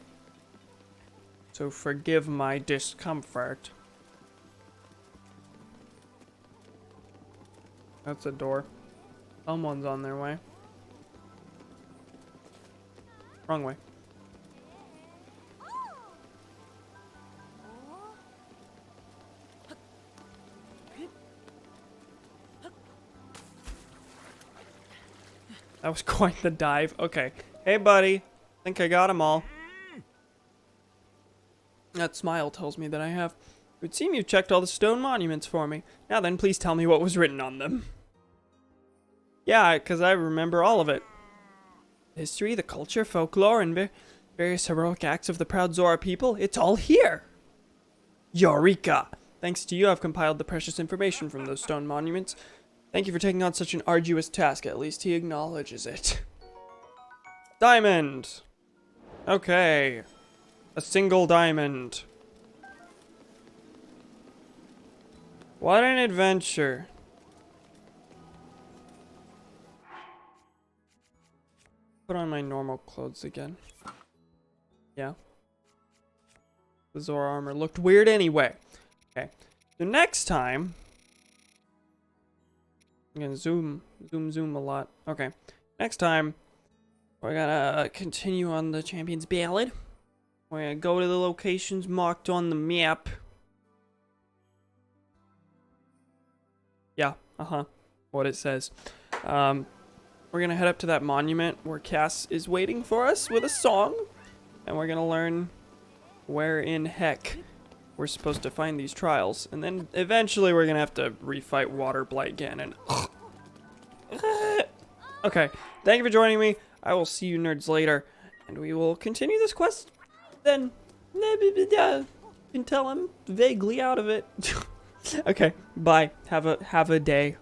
[SPEAKER 1] So forgive my discomfort. That's a door. Someone's on their way. Wrong way. That was quite the dive. Okay. Hey, buddy. Think I got them all. That smile tells me that I have. It would seem you've checked all the stone monuments for me. Now then, please tell me what was written on them. Yeah, because I remember all of it. The history, the culture, folklore, and various heroic acts of the proud Zora people. It's all here. Eureka! Thanks to you, I've compiled the precious information from those stone monuments. Thank you for taking on such an arduous task. At least he acknowledges it. Diamond! Okay. A single diamond. What an adventure. Put on my normal clothes again. Yeah. The Zora armor looked weird anyway. Okay. So next time... I'm gonna zoom a lot. Okay. Next time, we're gonna continue on the Champion's Ballad. We're gonna go to the locations marked on the map. Yeah, what it says. We're gonna head up to that monument where Cass is waiting for us with a song. And we're gonna learn where in heck we're supposed to find these trials. And then eventually we're gonna have to refight Water Blight again and... Okay, thank you for joining me. I will see you nerds later. And we will continue this quest then. You can tell I'm vaguely out of it. Okay, bye. Have a day.